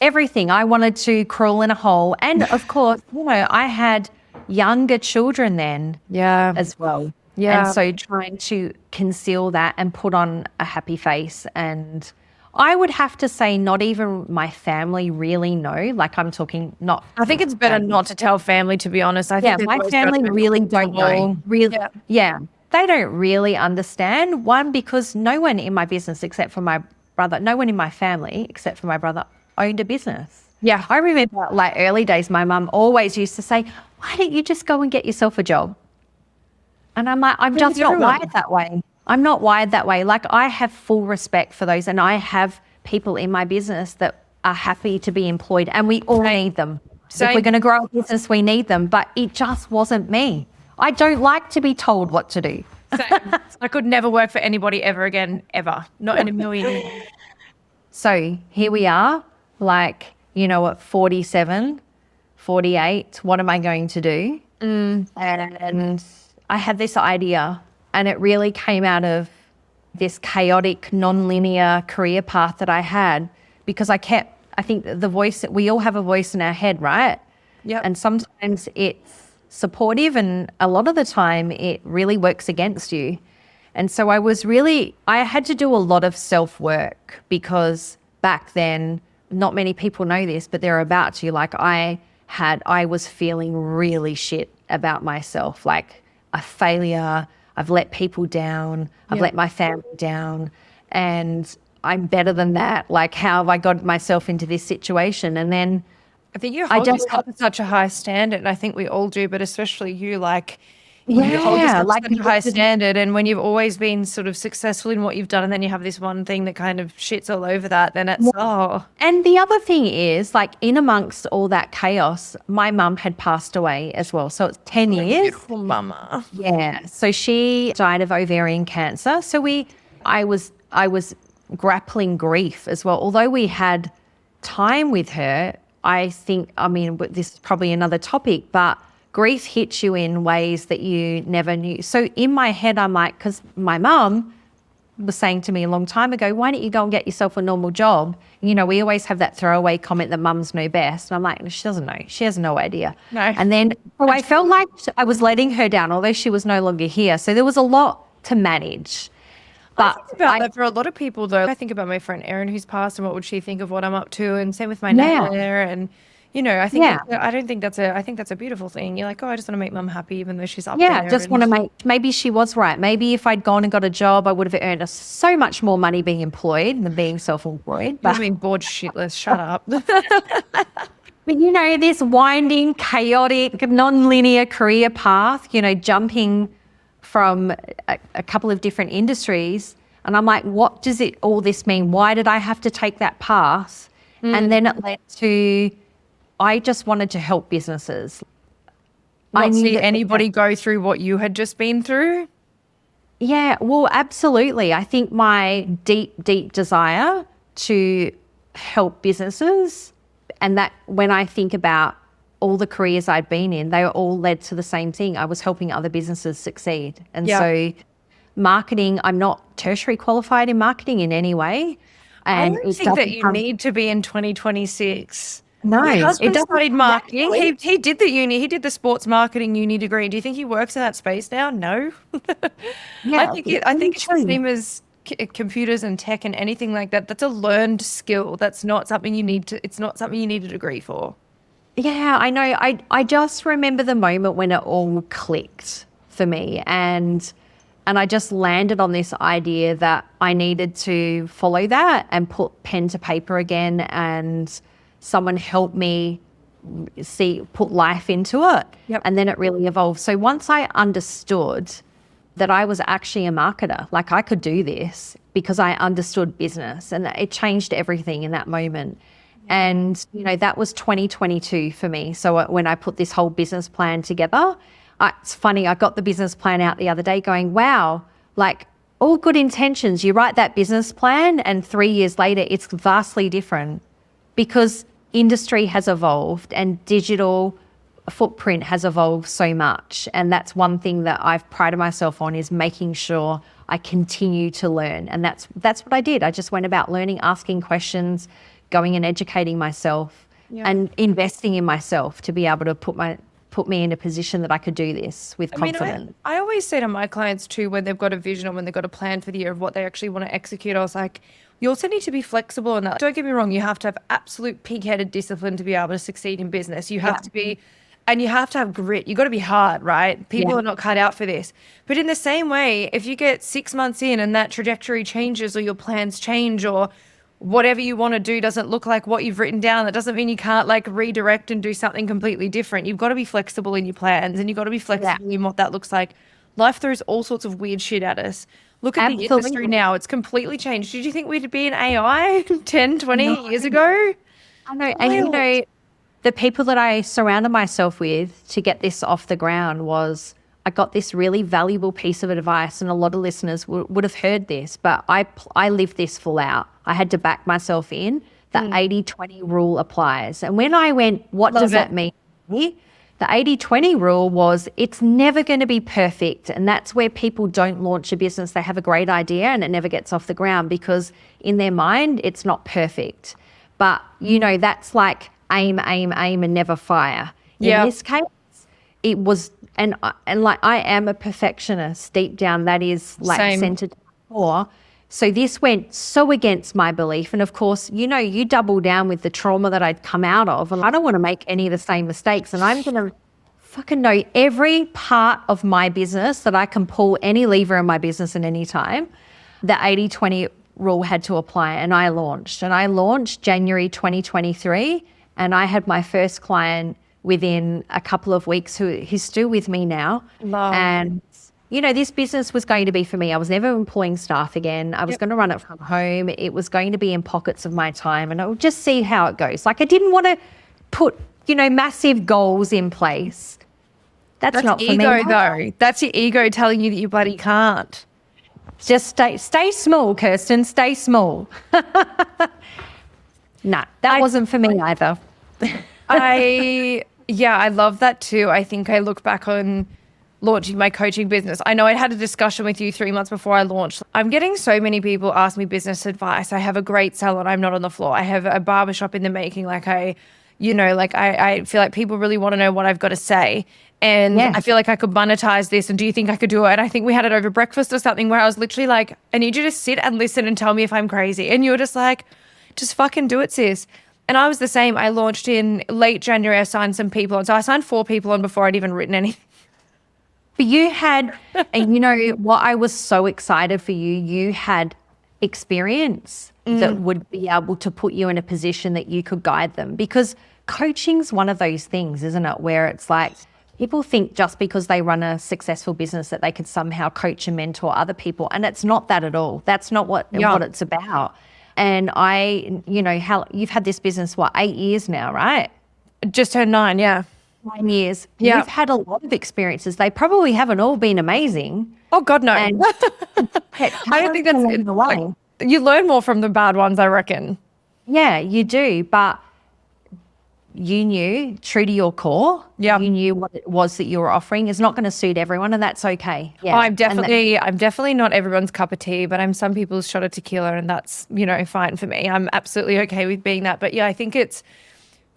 Everything. I wanted to crawl in a hole. And of course, you know, I had younger children then as well. Yeah. And so trying to conceal that and put on a happy face. And I would have to say not even my family really know. Like I'm talking not. I think it's better not to tell family, to be honest. I think My family really don't know. Really, yeah. They don't really understand. One, because no one in my business except for my brother, no one in my family except for my brother owned a business. Yeah. I remember like early days, my mum always used to say, why don't you just go and get yourself a job? And I'm like, I'm just not wired that way. I'm not wired that way. Like I have full respect for those, and I have people in my business that are happy to be employed, and we all need them. So if we're going to grow a business, we need them, but it just wasn't me. I don't like to be told what to do. Same. I could never work for anybody ever again, ever. Not in a million years. So here we are, like, you know, at 47, 48, what am I going to do? And I had this idea, and it really came out of this chaotic, non-linear career path that I had, because I think the voice, we all have a voice in our head, right? Yeah. And sometimes it's supportive, and a lot of the time it really works against you. And so I had to do a lot of self-work, because back then, not many people know this, but they're about to. Like I was feeling really shit about myself, like a failure. I've let people down. I've let my family down, and I'm better than that. Like, how have I got myself into this situation? And then I think you hold yourself to such a high standard, and I think we all do, but especially you, like, you hold yourself to such a high standard, and when you've always been sort of successful in what you've done, and then you have this one thing that kind of shits all over that, then it's, And the other thing is, like, in amongst all that chaos, my mum had passed away as well. So it's 10 years. Beautiful mama. Yeah. So she died of ovarian cancer. So I was grappling grief as well. Although we had time with her, I think, I mean, this is probably another topic, but grief hits you in ways that you never knew. So in my head, I'm like, because my mum was saying to me a long time ago, why don't you go and get yourself a normal job? You know, we always have that throwaway comment that mums know best. And I'm like, she doesn't know. She has no idea. No. And then I felt like I was letting her down, although she was no longer here. So there was a lot to manage. But I think about that for a lot of people, though. I think about my friend Erin, who's passed, and what would she think of what I'm up to? And same with my neighbor. And, you know, I think I think that's a beautiful thing. You're like, oh, I just want to make mum happy, even though she's up there. Yeah, just want to make. Maybe she was right. Maybe if I'd gone and got a job, I would have earned so much more money being employed than being self-employed. But being bored shitless. Shut up. But, you know, this winding, chaotic, non-linear career path, you know, jumping from a couple of different industries. And I'm like, what does all this mean? Why did I have to take that path? And then it led to, I just wanted to help businesses. I see anybody go through what you had just been through? Yeah, well, absolutely. I think my deep, deep desire to help businesses, and that when I think about all the careers I'd been in, they were all led to the same thing. I was helping other businesses succeed. And so marketing, I'm not tertiary qualified in marketing in any way. And I don't think that you need to be in 2026. No, my husband studied marketing. He did the uni. He did the sports marketing uni degree. Do you think he works in that space now? No. I think it's the same as computers and tech and anything like that. That's a learned skill. That's not something you need to. It's not something you need a degree for. Yeah, I know. I just remember the moment when it all clicked for me, and I just landed on this idea that I needed to follow that and put pen to paper again, and someone helped me put life into it. Yep. And then it really evolved. So once I understood that I was actually a marketer, like I could do this because I understood business, and it changed everything in that moment. And, you know, that was 2022 for me. So when I put this whole business plan together, it's funny, I got the business plan out the other day going, wow, like all good intentions. You write that business plan and 3 years later, it's vastly different because industry has evolved and digital footprint has evolved so much. And that's one thing that I've prided myself on, is making sure I continue to learn. And that's what I did. I just went about learning, asking questions, going and educating myself and investing in myself to be able to put put me in a position that I could do this with confidence. I always say to my clients too, when they've got a vision or when they've got a plan for the year of what they actually want to execute, I was like, you also need to be flexible in that. Don't get me wrong, you have to have absolute pig-headed discipline to be able to succeed in business. You have to be, and you have to have grit. You got to be hard, right? People are not cut out for this. But in the same way, if you get 6 months in and that trajectory changes or your plans change or whatever you want to do doesn't look like what you've written down, that doesn't mean you can't like redirect and do something completely different. You've got to be flexible in your plans and you've got to be flexible in what that looks like. Life throws all sorts of weird shit at us. Look at the industry now. It's completely changed. Did you think we'd be in AI 10, 20 years ago? I know. And you know, the people that I surrounded myself with to get this off the ground was, I got this really valuable piece of advice, and a lot of listeners would have heard this, but I lived this full out. I had to back myself in. The 80-20 rule applies. And when I went, what does that mean? The 80-20 rule was, it's never going to be perfect. And that's where people don't launch a business. They have a great idea and it never gets off the ground because in their mind, it's not perfect. But, you know, that's like aim, and never fire. In this case, it was, and like I am a perfectionist deep down. That is like centered core. So this went so against my belief. And of course, you know, you double down with the trauma that I'd come out of. And I don't want to make any of the same mistakes. And I'm going to fucking know every part of my business that I can pull any lever in my business at any time. The 80-20 rule had to apply. And I launched January 2023. And I had my first client within a couple of weeks who's still with me now. And you know, this business was going to be for me. I was never employing staff again. I was going to run it from home. It was going to be in pockets of my time and I would just see how it goes. Like I didn't want to put, you know, massive goals in place. That's not for me. Ego though. That's your ego telling you that you bloody can't. Just stay small, Kirsten, stay small. Nah, that wasn't for me either. I love that too. I think I look back on launching my coaching business. I know I had a discussion with you 3 months before I launched. I'm getting so many people ask me business advice. I have a great salon. I'm not on the floor. I have a barbershop in the making. Like I feel like people really want to know what I've got to say. And I feel like I could monetize this. And do you think I could do it? And I think we had it over breakfast or something where I was literally like, I need you to sit and listen and tell me if I'm crazy. And you were just like, just fucking do it, sis. And I was the same. I launched in late January. I signed some people on. So I signed 4 people on before I'd even written anything. But you had, and you know what, I was so excited for you. You had experience that would be able to put you in a position that you could guide them. Because coaching's one of those things, isn't it? Where it's like people think just because they run a successful business that they could somehow coach and mentor other people. And it's not that at all. That's not what it's about. And you've had this business, 8 years now, right? Just turned 9, 9 years. Yeah. You've had a lot of experiences. They probably haven't all been amazing. Oh, God, no. And I don't think that's in the way. You learn more from the bad ones, I reckon. Yeah, you do. But you knew, true to your core, you knew what it was that you were offering. It's not going to suit everyone, and that's okay. Yeah. I'm definitely not everyone's cup of tea, but I'm some people's shot of tequila, and that's, fine for me. I'm absolutely okay with being that. But yeah, I think it's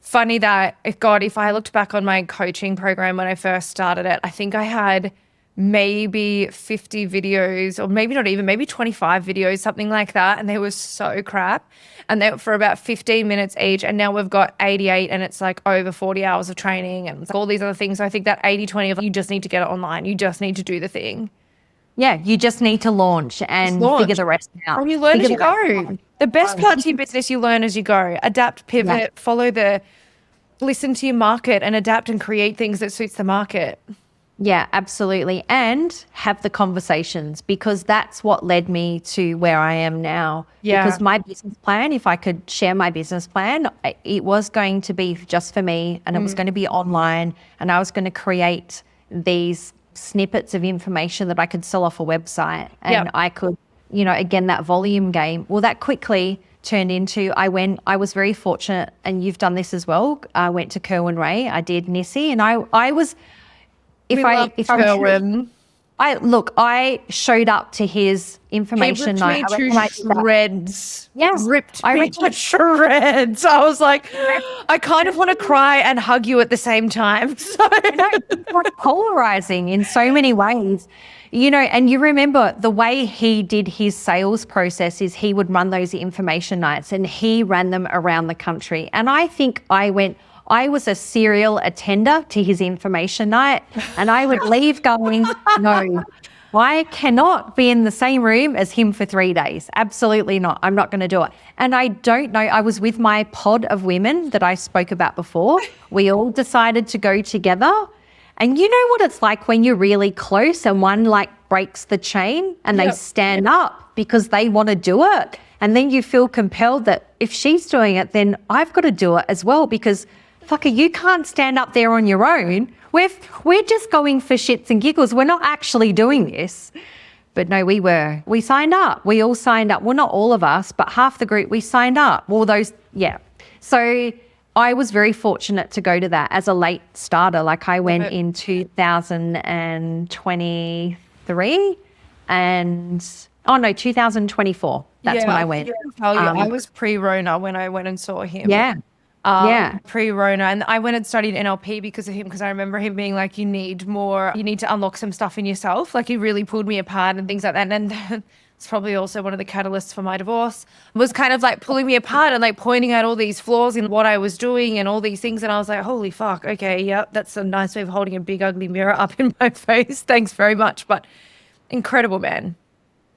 funny that if I looked back on my coaching program when I first started it, I think I had maybe 50 videos or maybe not even, maybe 25 videos, something like that. And they were so crap. And they were for about 15 minutes each. And now we've got 88 and it's like over 40 hours of training and all these other things. So I think that 80-20 of you just need to get it online. You just need to do the thing. Yeah, you just need to launch and figure the rest out. And you learn as you go. The best part to your business, you learn as you go. Adapt, pivot, listen to your market and adapt and create things that suits the market. Yeah, absolutely. And have the conversations, because that's what led me to where I am now. Yeah. Because my business plan, if I could share my business plan, it was going to be just for me and it was going to be online and I was going to create these snippets of information that I could sell off a website and I could, again, that volume game. Well, that quickly turned into, I was very fortunate, and you've done this as well. I went to Kerwin Ray, I did Nissi, and I was, if I I showed up to his information night. He ripped me to shreds. Yes. Ripped me to shreds. I was like, I kind of want to cry and hug you at the same time. So It's polarizing in so many ways. And you remember the way he did his sales process is he would run those information nights and he ran them around the country. And I think I was a serial attender to his information night, and I would leave going, no, I cannot be in the same room as him for 3 days. Absolutely not. I'm not going to do it. And I don't know. I was with my pod of women that I spoke about before. We all decided to go together. And you know what it's like when you're really close and one breaks the chain and they stand up because they want to do it. And then you feel compelled that if she's doing it, then I've got to do it as well, because fucker, you can't stand up there on your own. We're just going for shits and giggles. We're not actually doing this. But no, we were. We signed up. We all signed up. Well, not all of us, but half the group, we signed up. All those, yeah. So I was very fortunate to go to that as a late starter. I went in 2023 2024. That's when I went. I was pre-Rona when I went and saw him. Yeah. Pre-Rona, and I went and studied NLP because of him, because I remember him being like, you need to unlock some stuff in yourself. He really pulled me apart and things like that. And it's probably also one of the catalysts for my divorce, was kind of pulling me apart and pointing out all these flaws in what I was doing and all these things. And I was like, holy fuck, okay, yeah, that's a nice way of holding a big ugly mirror up in my face. Thanks very much. But incredible, man.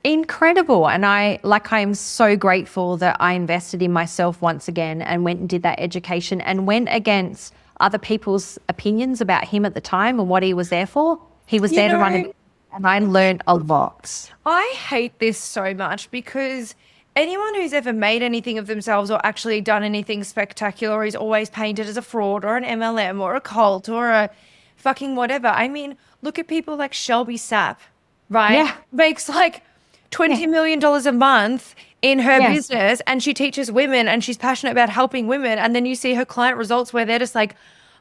Incredible. And I'm so grateful that I invested in myself once again and went and did that education and went against other people's opinions about him at the time and what he was there for. He was there to run it, and I learned a lot. I hate this so much because anyone who's ever made anything of themselves or actually done anything spectacular is always painted as a fraud or an MLM or a cult or a fucking whatever. I mean, look at people like Shelby Sapp, right? Yeah. Makes $20 million a month in her business, and she teaches women and she's passionate about helping women. And then you see her client results where they're just like,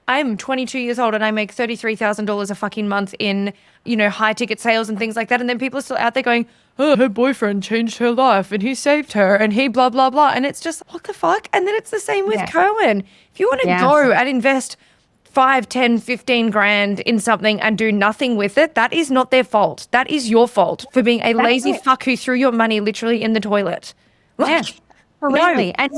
I'm 22 years old and I make $33,000 a fucking month in, high ticket sales and things like that. And then people are still out there going, oh, her boyfriend changed her life and he saved her and he blah, blah, blah. And it's just, what the fuck? And then it's the same with Cohen. If you want to go and invest 5, 10, 15 grand in something and do nothing with it, that is not their fault. That is your fault for being a lazy fuck who threw your money literally in the toilet. Yeah, really. And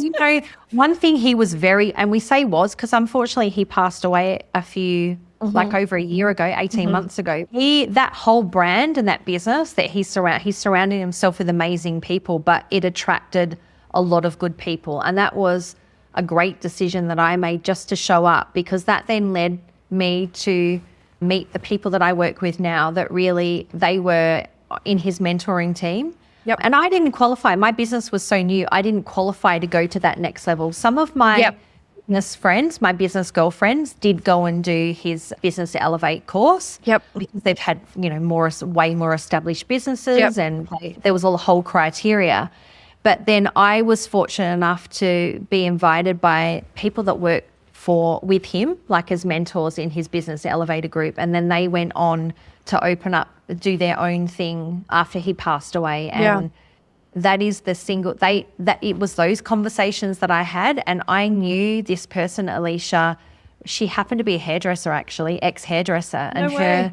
one thing he was and we say was, because unfortunately he passed away a few, over a year ago, 18 months ago. That whole brand and that business that he surrounded himself with amazing people, but it attracted a lot of good people. And that was a great decision that I made, just to show up, because that then led me to meet the people that I work with now that really, they were in his mentoring team. Yep. And I didn't qualify. My business was so new. I didn't qualify to go to that next level. Some of my business friends, my business girlfriends, did go and do his Business Elevate course. Yep. Because they've had, way more established businesses, and there was a whole criteria. But then I was fortunate enough to be invited by people that work with him, as mentors in his Business Elevator group. And then they went on to do their own thing after he passed away. And that is it was those conversations that I had. And I knew this person, Alicia, she happened to be a hairdresser, actually, ex-hairdresser. No way.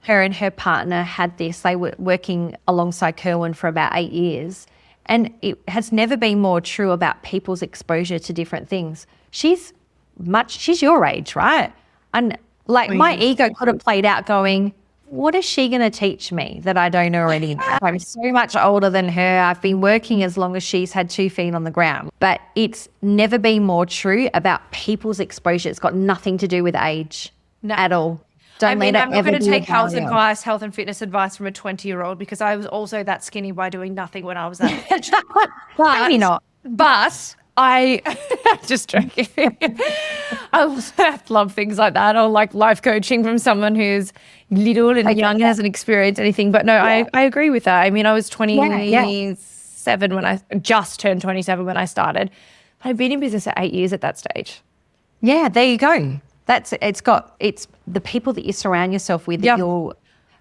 Her and her partner had this. They were working alongside Kerwin for about 8 years. And it has never been more true about people's exposure to different things. She's your age, right? And my ego could have played out going, what is she going to teach me that I don't already know? I'm so much older than her. I've been working as long as she's had 2 feet on the ground. But it's never been more true about people's exposure. It's got nothing to do with age at all. I'm not going to take health and fitness advice from a 20-year-old, because I was also that skinny by doing nothing when I was that age. Maybe not. But I just joking. I love things like that, or life coaching from someone who's little and young and hasn't experienced anything. But no, I agree with that. I mean, I was 27 when I just turned 27 when I started. I've been in business for 8 years at that stage. Yeah, there you go. It's the people that you surround yourself with that you'll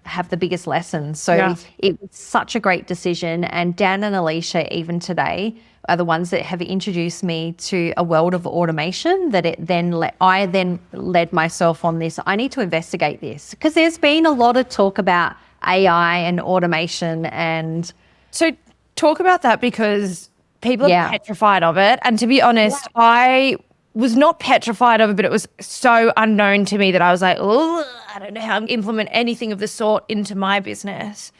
have the biggest lessons. So it was such a great decision. And Dan and Alicia, even today, are the ones that have introduced me to a world of automation that I then led myself on this. I need to investigate this because there's been a lot of talk about AI and automation. And so talk about that, because people are petrified of it. And to be honest, I was not petrified of it, but it was so unknown to me that I was like, oh, I don't know how to implement anything of the sort into my business.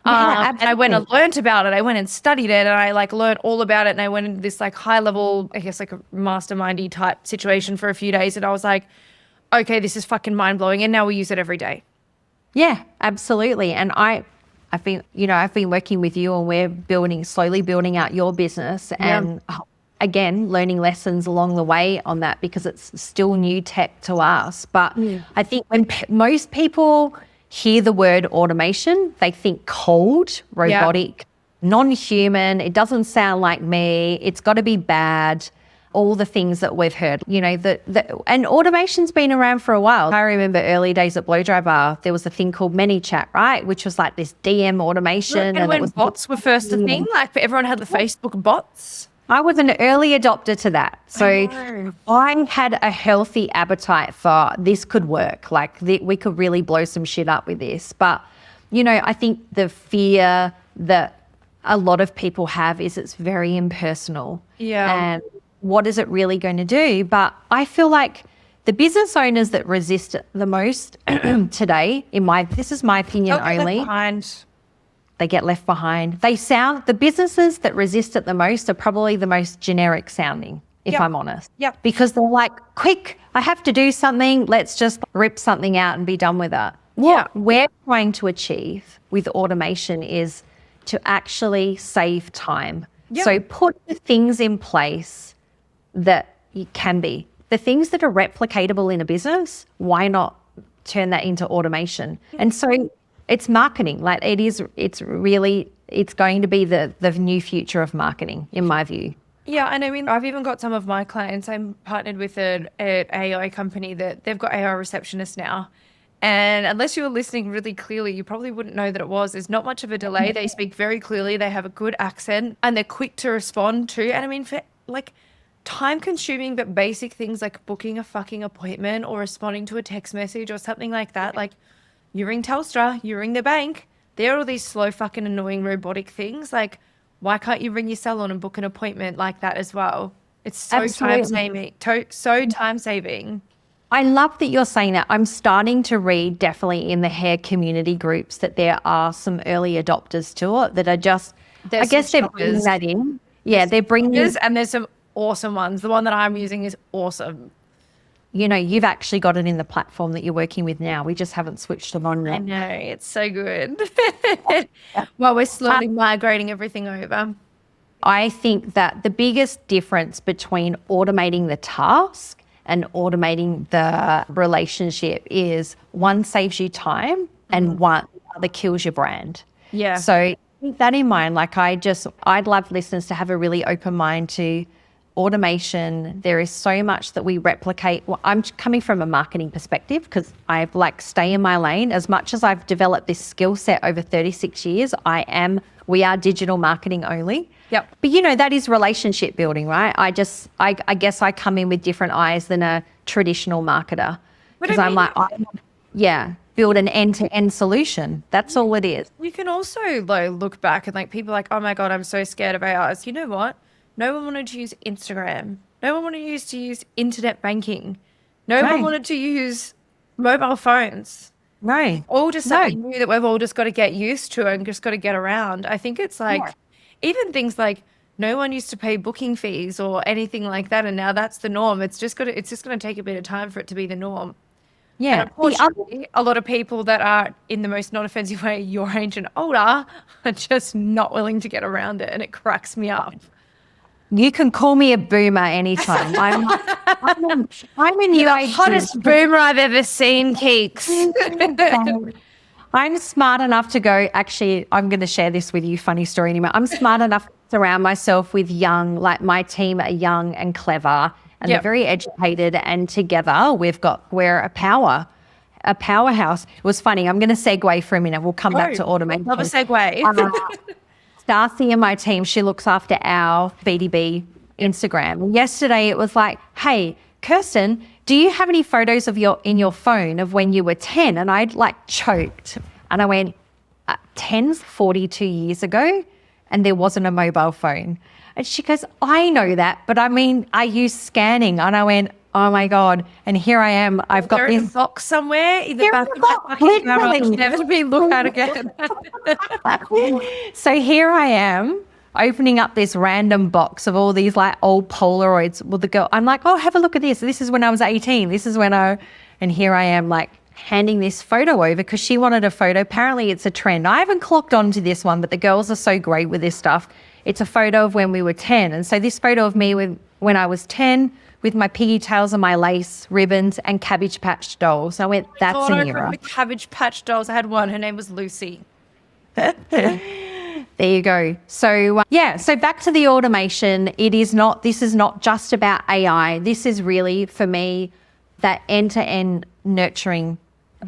And I went and learnt about it. I went and studied it, and I learned all about it. And I went into this high level, I guess a mastermindy type situation for a few days. And I was like, okay, this is fucking mind blowing. And now we use it every day. Yeah, absolutely. And I've been working with you, and we're slowly building out your business, and again, learning lessons along the way on that, because it's still new tech to us. But I think when most people hear the word automation, they think cold, robotic, non-human. It doesn't sound like me. It's got to be bad. All the things that we've heard, and automation's been around for a while. I remember early days at Blow Dry Bar, there was a thing called ManyChat, right? Which was like this DM automation. And when bots were first a thing, everyone had the Facebook bots. I was an early adopter to that. So I had a healthy appetite for this could work. We could really blow some shit up with this. But, I think the fear that a lot of people have is it's very impersonal. Yeah. And what is it really going to do? But I feel like the business owners that resist it the most today, this is my opinion only. They get left behind. The businesses that resist it the most are probably the most generic sounding, if I'm honest. Yeah. Because they're like, quick, I have to do something. Let's just rip something out and be done with it. What we're trying to achieve with automation is to actually save time. Yep. So put the things in place that you can be. The things that are replicatable in a business, why not turn that into automation? And so it's marketing. It's going to be the new future of marketing, in my view. Yeah, and I mean, I've even got some of my clients, I'm partnered with an AI company that they've got AI receptionists now. And unless you were listening really clearly, you probably wouldn't know that it was. There's not much of a delay. They speak very clearly. They have a good accent, and they're quick to respond to. And I mean, for time consuming but basic things like booking a fucking appointment or responding to a text message or something like that, you ring Telstra, you ring the bank. There are all these slow fucking annoying robotic things. Why can't you ring your salon and book an appointment like that as well? It's so time-saving. So time-saving. I love that you're saying that. I'm starting to read definitely in the hair community groups that there are some early adopters to it that are just, I guess they're bringing that in. Yeah, they're bringing in. And there's some awesome ones. The one that I'm using is awesome. You've actually got it in the platform that you're working with now. We just haven't switched them on yet. I know, it's so good. Well, we're slowly migrating everything over. I think that the biggest difference between automating the task and automating the relationship is one saves you time and one other kills your brand. Yeah. So keep that in mind. I'd love listeners to have a really open mind to automation. There is so much that we replicate. Well, I'm coming from a marketing perspective because I stay in my lane. As much as I've developed this skill set over 36 years, we are digital marketing only. Yep. But that is relationship building, right? I guess I come in with different eyes than a traditional marketer. Because build an end-to-end solution. That's all it is. You can also look back and people are like, oh my God, I'm so scared of AI. You know what? No one wanted to use Instagram. No one wanted to use internet banking. No one wanted to use mobile phones. Right. All just something new that we've all just got to get used to and just got to get around. I think it's even things like no one used to pay booking fees or anything like that, and now that's the norm. It's just going to take a bit of time for it to be the norm. Yeah. And unfortunately, a lot of people that are in the most non-offensive way your age and older are just not willing to get around it, and it cracks me up. You can call me a boomer anytime. I'm a new age. Hottest boomer I've ever seen, Keeks. I'm smart enough to go, actually, I'm going to share this with you, funny story anyway. I'm smart enough to surround myself with my team are young and clever and they're very educated, and together we're a power. a powerhouse. It was funny. I'm going to segue for a minute. We'll come back to automation. Love a segue. Darcy and my team, she looks after our BDB Instagram. And yesterday it was like, hey, Kirsten, do you have any photos of in your phone of when you were 10? And I'd like choked. And I went, 10's 42 years ago, and there wasn't a mobile phone. And she goes, I know that, but I mean, I use scanning. And I went, oh my God. And here I am. I've got this box somewhere in the back of my fucking camera. Never to be looked at again. So here I am opening up this random box of all these like old Polaroids with the girl. I'm like, oh, have a look at this. This is when I was 18. This is when and here I am like handing this photo over because she wanted a photo. Apparently it's a trend. I haven't clocked onto this one, but the girls are so great with this stuff. It's a photo of when we were 10. And so this photo of me when I was 10 with my piggy tails and my lace ribbons and Cabbage Patch dolls. I went, that's an era. Cabbage Patch dolls. I had one. Her name was Lucy. There you go. So so back to the automation. This is not just about AI. This is really, for me, that end-to-end nurturing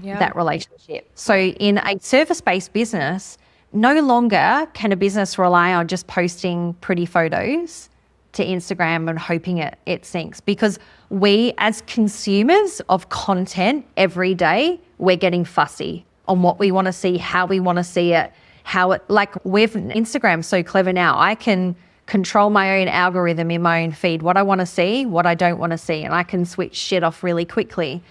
that relationship. So in a service-based business, no longer can a business rely on just posting pretty photos to Instagram and hoping it syncs, because we as consumers of content every day, we're getting fussy on what we want to see, how we want to see it, Instagram's so clever now. I can control my own algorithm in my own feed, what I want to see, what I don't want to see, and I can switch shit off really quickly.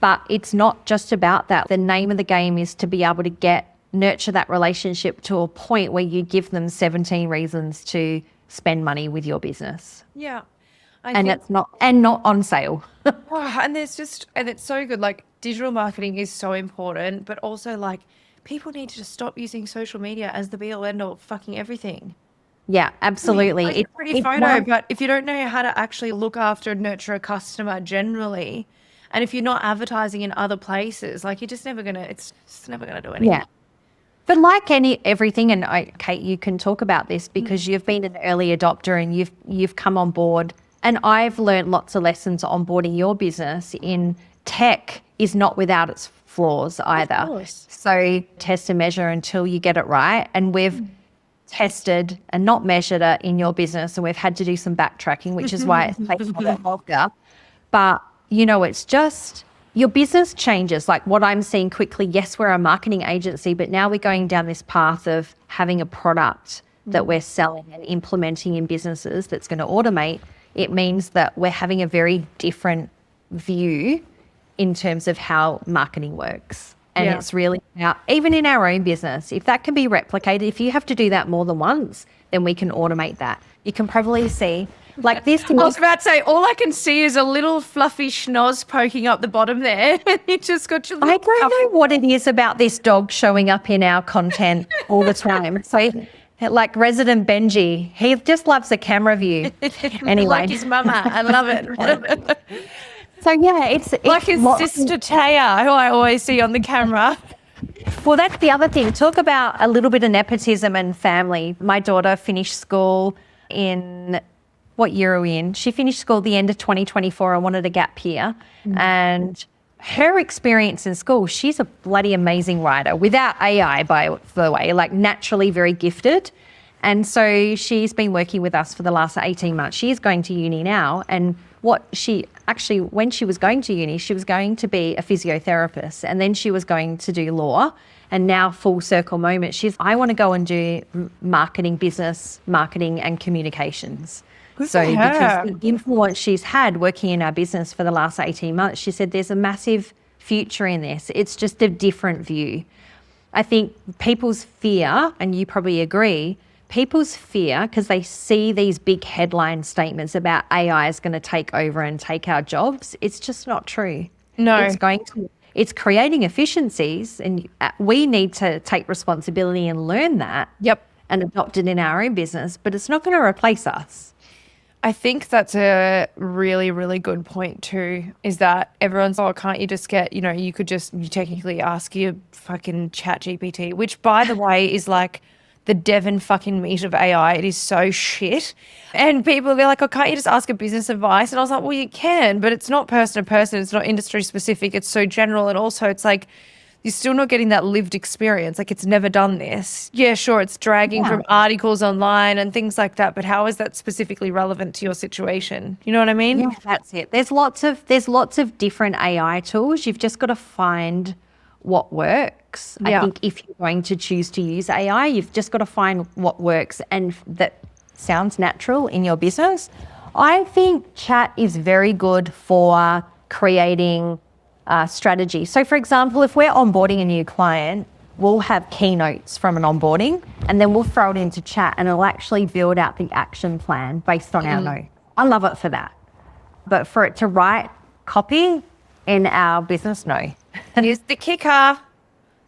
But it's not just about that. The name of the game is to be able to nurture that relationship to a point where you give them 17 reasons to spend money with your business. Yeah. It's not on sale. And it's so good. Like, digital marketing is so important, but also like people need to just stop using social media as the be all end all of fucking everything. Yeah, absolutely. It's a pretty photo, but if you don't know how to actually look after and nurture a customer generally, and if you're not advertising in other places, like it's just never gonna do anything. Yeah. But like everything, and Cait, you can talk about this because you've been an early adopter and you've come on board, and I've learned lots of lessons onboarding your business in tech is not without its flaws either. Of course. So test and measure until you get it right. And we've tested and not measured it in your business, and we've had to do some backtracking, which is why it's taken a lot longer. But it's just your business changes. Like what I'm seeing quickly, yes, we're a marketing agency, but now we're going down this path of having a product that we're selling and implementing in businesses that's going to automate. It means that we're having a very different view in terms of how marketing works. And it's really now, even in our own business, if that can be replicated, if you have to do that more than once, then we can automate that. You can probably see like this. I was about to say, all I can see is a little fluffy schnoz poking up the bottom there. You just got your I don't know what it is about this dog showing up in our content all the time. So like resident Benji, he just loves the camera view. Anyway. Like his mama. I love it. So yeah, it's like his sister Taya, who I always see on the camera. Well, that's the other thing. Talk about a little bit of nepotism and family. My daughter finished school in, what year are we in? She finished school at the end of 2024. I wanted a gap year. And her experience in school, she's a bloody amazing writer without AI, by the way, like naturally very gifted. And so she's been working with us for the last 18 months. She is going to uni now. And when she was going to uni, she was going to be a physiotherapist, and then she was going to do law. And now full circle moment, I want to go and do marketing, business marketing and communications. Because the influence she's had working in our business for the last 18 months, she said there's a massive future in this. It's just a different view. I think people's fear, and you probably agree, people's fear, because they see these big headline statements about AI is going to take over and take our jobs. It's just not true. No. It's creating efficiencies, and we need to take responsibility and learn that. Yep. And adopt it in our own business, but it's not going to replace us. I think that's a really, really good point too, is that everyone's, can't you just get, you technically ask your fucking chat GPT, which by the way is like the Devon fucking meat of AI. It is so shit. And people, they're like, oh, can't you just ask a business advice? And I was like, well, you can, but it's not person to person. It's not industry specific. It's so general. And also it's like, you're still not getting that lived experience. Like, it's never done this. Yeah, sure, it's dragging from articles online and things like that, but how is that specifically relevant to your situation? You know what I mean? Yeah, that's it. There's lots of different AI tools. You've just got to find what works. I think if you're going to choose to use AI, you've just got to find what works and that sounds natural in your business. I think chat is very good for creating strategy. So for example, if we're onboarding a new client, we'll have keynotes from an onboarding and then we'll throw it into chat and it'll actually build out the action plan based on our note. I love it for that. But for it to write copy in our business, no. Here's the kicker.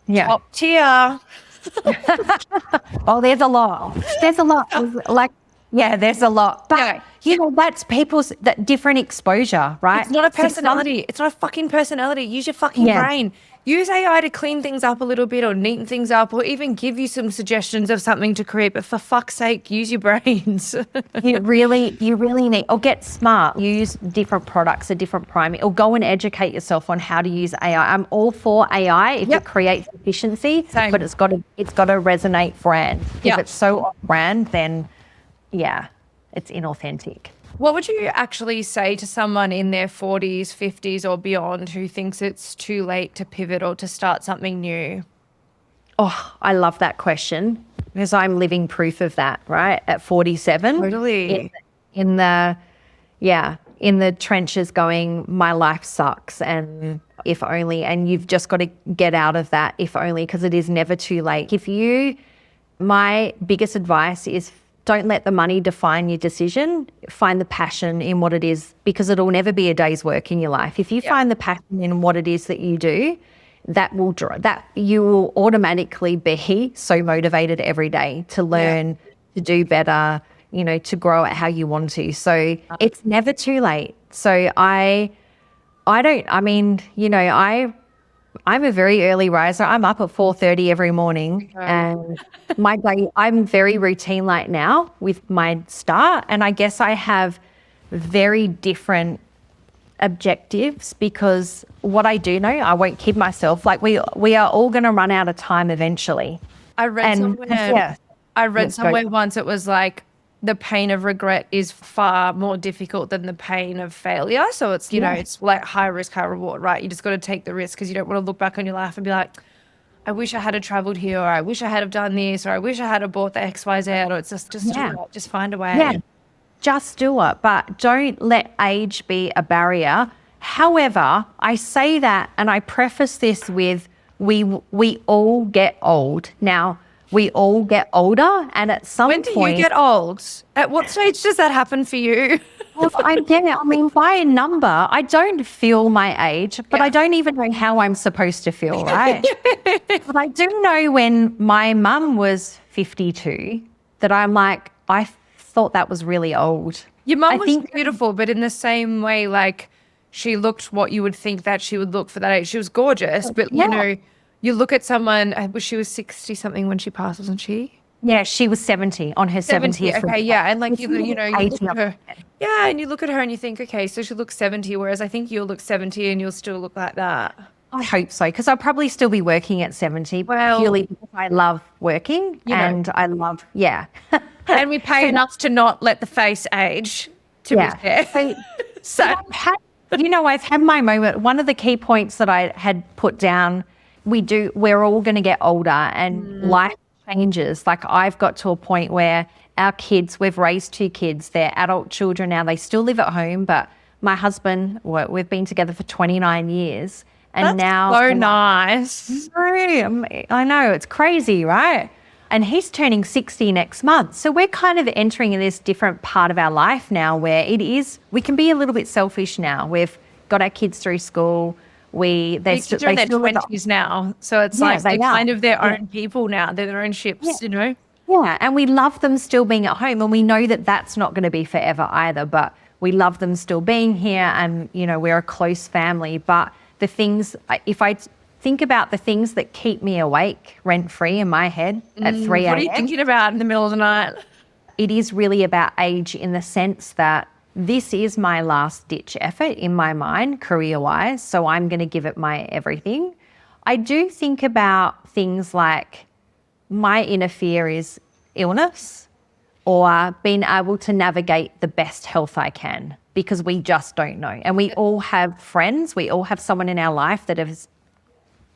Yeah. Top tier. Oh, there's a lot. There's a lot. There's a lot. But, that's people's that different exposure, right? It's not a personality. It's not a fucking personality. Use your fucking brain. Use AI to clean things up a little bit or neaten things up or even give you some suggestions of something to create. But for fuck's sake, use your brains. You really need, or get smart. Use different products, a different priming, or go and educate yourself on how to use AI. I'm all for AI if it creates efficiency, but it's got to resonate brand. If it's so off brand, then it's inauthentic. What would you actually say to someone in their 40s, 50s or beyond who thinks it's too late to pivot or to start something new? Oh, I love that question because I'm living proof of that, right? At 47. Totally. In the trenches going, my life sucks and if only, and you've just got to get out of that if only, because it is never too late. My biggest advice is don't let the money define your decision. Find the passion in what it is, because it'll never be a day's work in your life. If you find the passion in what it is that you do, that you will automatically be so motivated every day to learn, to do better, to grow at how you want to. So it's never too late. So I'm a very early riser. I'm up at 4:30 every morning and my day, I'm very routine like now with my start. And I guess I have very different objectives because what I do know, I won't kid myself. Like we are all going to run out of time eventually. I read somewhere once it was like, the pain of regret is far more difficult than the pain of failure. So it's, it's like high risk, high reward, right? You just got to take the risk because you don't want to look back on your life and be like, I wish I had traveled here, or I wish I had done this, or I wish I had bought the XYZ, or it's just do it. Just find a way. Yeah, just do it. But don't let age be a barrier. However, I say that and I preface this with we all get old. Now, we all get older, and at some point... When do you get old? At what stage does that happen for you? By a number, I don't feel my age, but I don't even know how I'm supposed to feel, right? But I do know when my mum was 52 that I'm like, I thought that was really old. Your mum was beautiful, but in the same way, like, she looked what you would think that she would look for that age. She was gorgeous, but, you look at someone, she was 60-something when she passed, wasn't she? Yeah, she was 70 on her 70th. Okay, yeah. And like, you look at her. Yeah, and you look at her and you think, okay, so she looks 70, whereas I think you'll look 70 and you'll still look like that. I hope so, because I'll probably still be working at 70, purely because I love working I love, And we pay enough to not let the face age, to be fair. So I've had my moment. One of the key points that I had put down, we're all going to get older and life changes. Like I've got to a point where our kids, we've raised 2 kids, they're adult children now, they still live at home, but my husband, we've been together for 29 years. And that's so nice. I know, it's crazy, right? And he's turning 60 next month. So we're kind of entering this different part of our life now where we can be a little bit selfish now. We've got our kids through school. They're in their 20s now. So it's like they're kind of their own people now. They're their own ships, Yeah, and we love them still being at home. And we know that that's not going to be forever either. But we love them still being here and, we're a close family. But the things, if I think about the things that keep me awake rent-free in my head at 3 a.m. What are you thinking about in the middle of the night? It is really about age in the sense that this is my last ditch effort in my mind, career-wise, so I'm going to give it my everything. I do think about things like my inner fear is illness or being able to navigate the best health I can, because we just don't know. And we all have friends, we all have someone in our life that has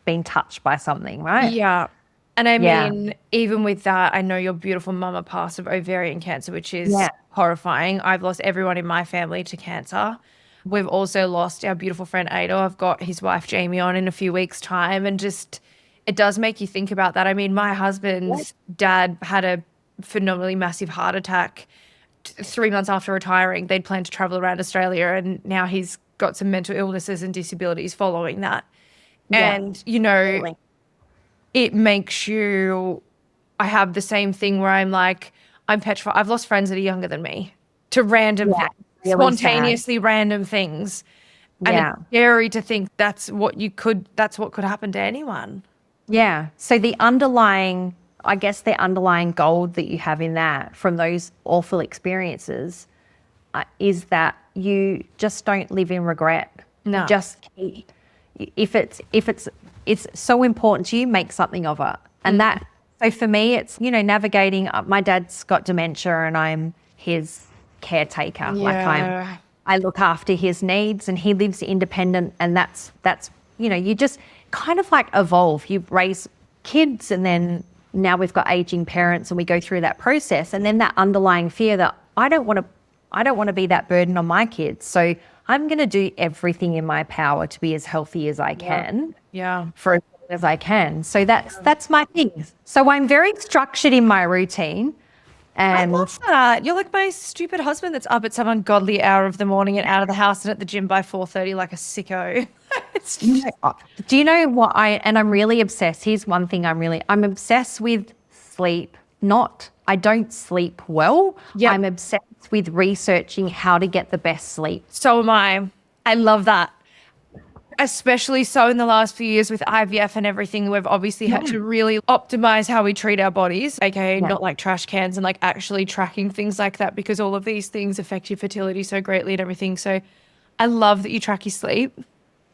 been touched by something, right? Yeah. And I mean, even with that, I know your beautiful mama passed of ovarian cancer, which is horrifying. I've lost everyone in my family to cancer. We've also lost our beautiful friend Ado. I've got his wife Jamie on in a few weeks' time, and just it does make you think about that. I mean, my husband's dad had a phenomenally massive heart attack 3 months after retiring. They'd planned to travel around Australia, and now he's got some mental illnesses and disabilities following that. And, you know, it makes you, I have the same thing where I'm like, I'm petrified. I've lost friends that are younger than me to random, spontaneously random things. And it's scary to think that's what could happen to anyone. Yeah. So the underlying gold that you have in that from those awful experiences is that you just don't live in regret. No. Just if it's so important to you, make something of it. And so for me, it's, you know, navigating. My dad's got dementia and I'm his caretaker. Like I look after his needs and he lives independent, and that's, you know, you just kind of like evolve. You raise kids and then now we've got aging parents and we go through that process, and then that underlying fear that I don't want to be that burden on my kids. So I'm going to do everything in my power to be as healthy as I can. For as long as I can. So that's my thing. So I'm very structured in my routine. And I love that. You're like my stupid husband that's up at some ungodly hour of the morning and out of the house and at the gym by 4:30 like a sicko. Do you know what I'm really obsessed. Here's one thing I'm obsessed with sleep. I don't sleep well. I'm obsessed with researching how to get the best sleep. So am I. I love that. Especially so in the last few years with IVF and everything, we've obviously had to really optimize how we treat our bodies, aka not like trash cans, and like actually tracking things like that, because all of these things affect your fertility so greatly and everything. So I love that you track your sleep.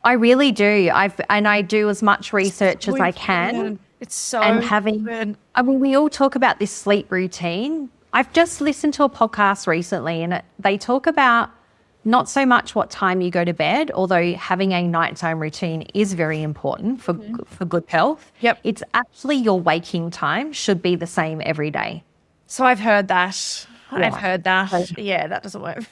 I really do. I do as much research as I can. It's so good. I mean, we all talk about this sleep routine. I've just listened to a podcast recently, and they talk about not so much what time you go to bed, although having a nighttime routine is very important for good health. It's actually your waking time should be the same every day. So I've heard that. I've heard that. Yeah, that doesn't work.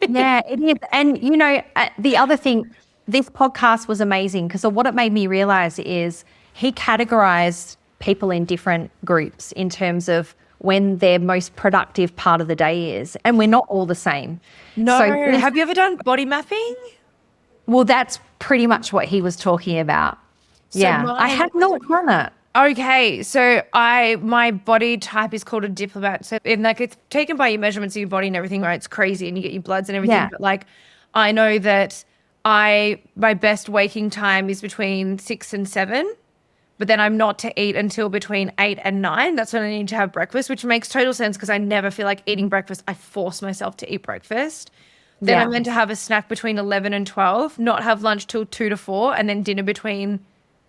Yeah, it is. And, you know, the other thing, this podcast was amazing because what it made me realize is he categorized people in different groups in terms of when their most productive part of the day is. And we're not all the same. No. So, have you ever done body mapping? Well, that's pretty much what he was talking about. So I have not done it. Okay, so my body type is called a diplomat. So it's taken by your measurements of your body and everything, right? It's crazy, and you get your bloods and everything. Yeah. But like, I know that my best waking time is between 6 and 7. But then I'm not to eat until between 8 and 9. That's when I need to have breakfast, which makes total sense because I never feel like eating breakfast. I force myself to eat breakfast. Then I'm meant to have a snack between 11 and 12, not have lunch till 2 to 4, and then dinner between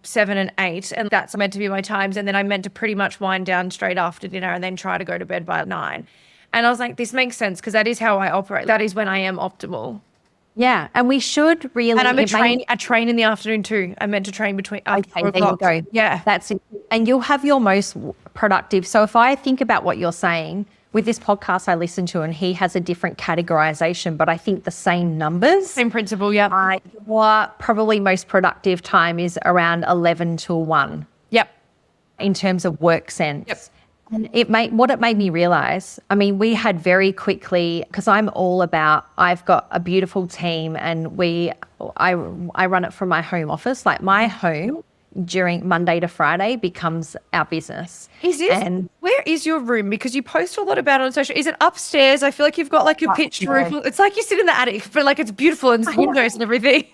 7 and 8. And that's meant to be my times. And then I'm meant to pretty much wind down straight after dinner and then try to go to bed by 9. And I was like, this makes sense because that is how I operate. That is when I am optimal. Yeah, and we should really. And I train in the afternoon too. I'm meant to train between. Okay, there you go. Yeah, that's it. And you'll have your most productive. So if I think about what you're saying with this podcast I listen to, and he has a different categorization, but I think the same numbers, same principle. Yeah. What probably most productive time is around 11 till 1. Yep. In terms of work sense. Yep. And what it made me realize, I mean, we had very quickly, because I'm all about, I've got a beautiful team and I run it from my home office. Like my home during Monday to Friday becomes our business. Where is your room? Because you post a lot about it on social. Is it upstairs? I feel like you've got like your pitched roof. It's like you sit in the attic, but like it's beautiful and windows and everything.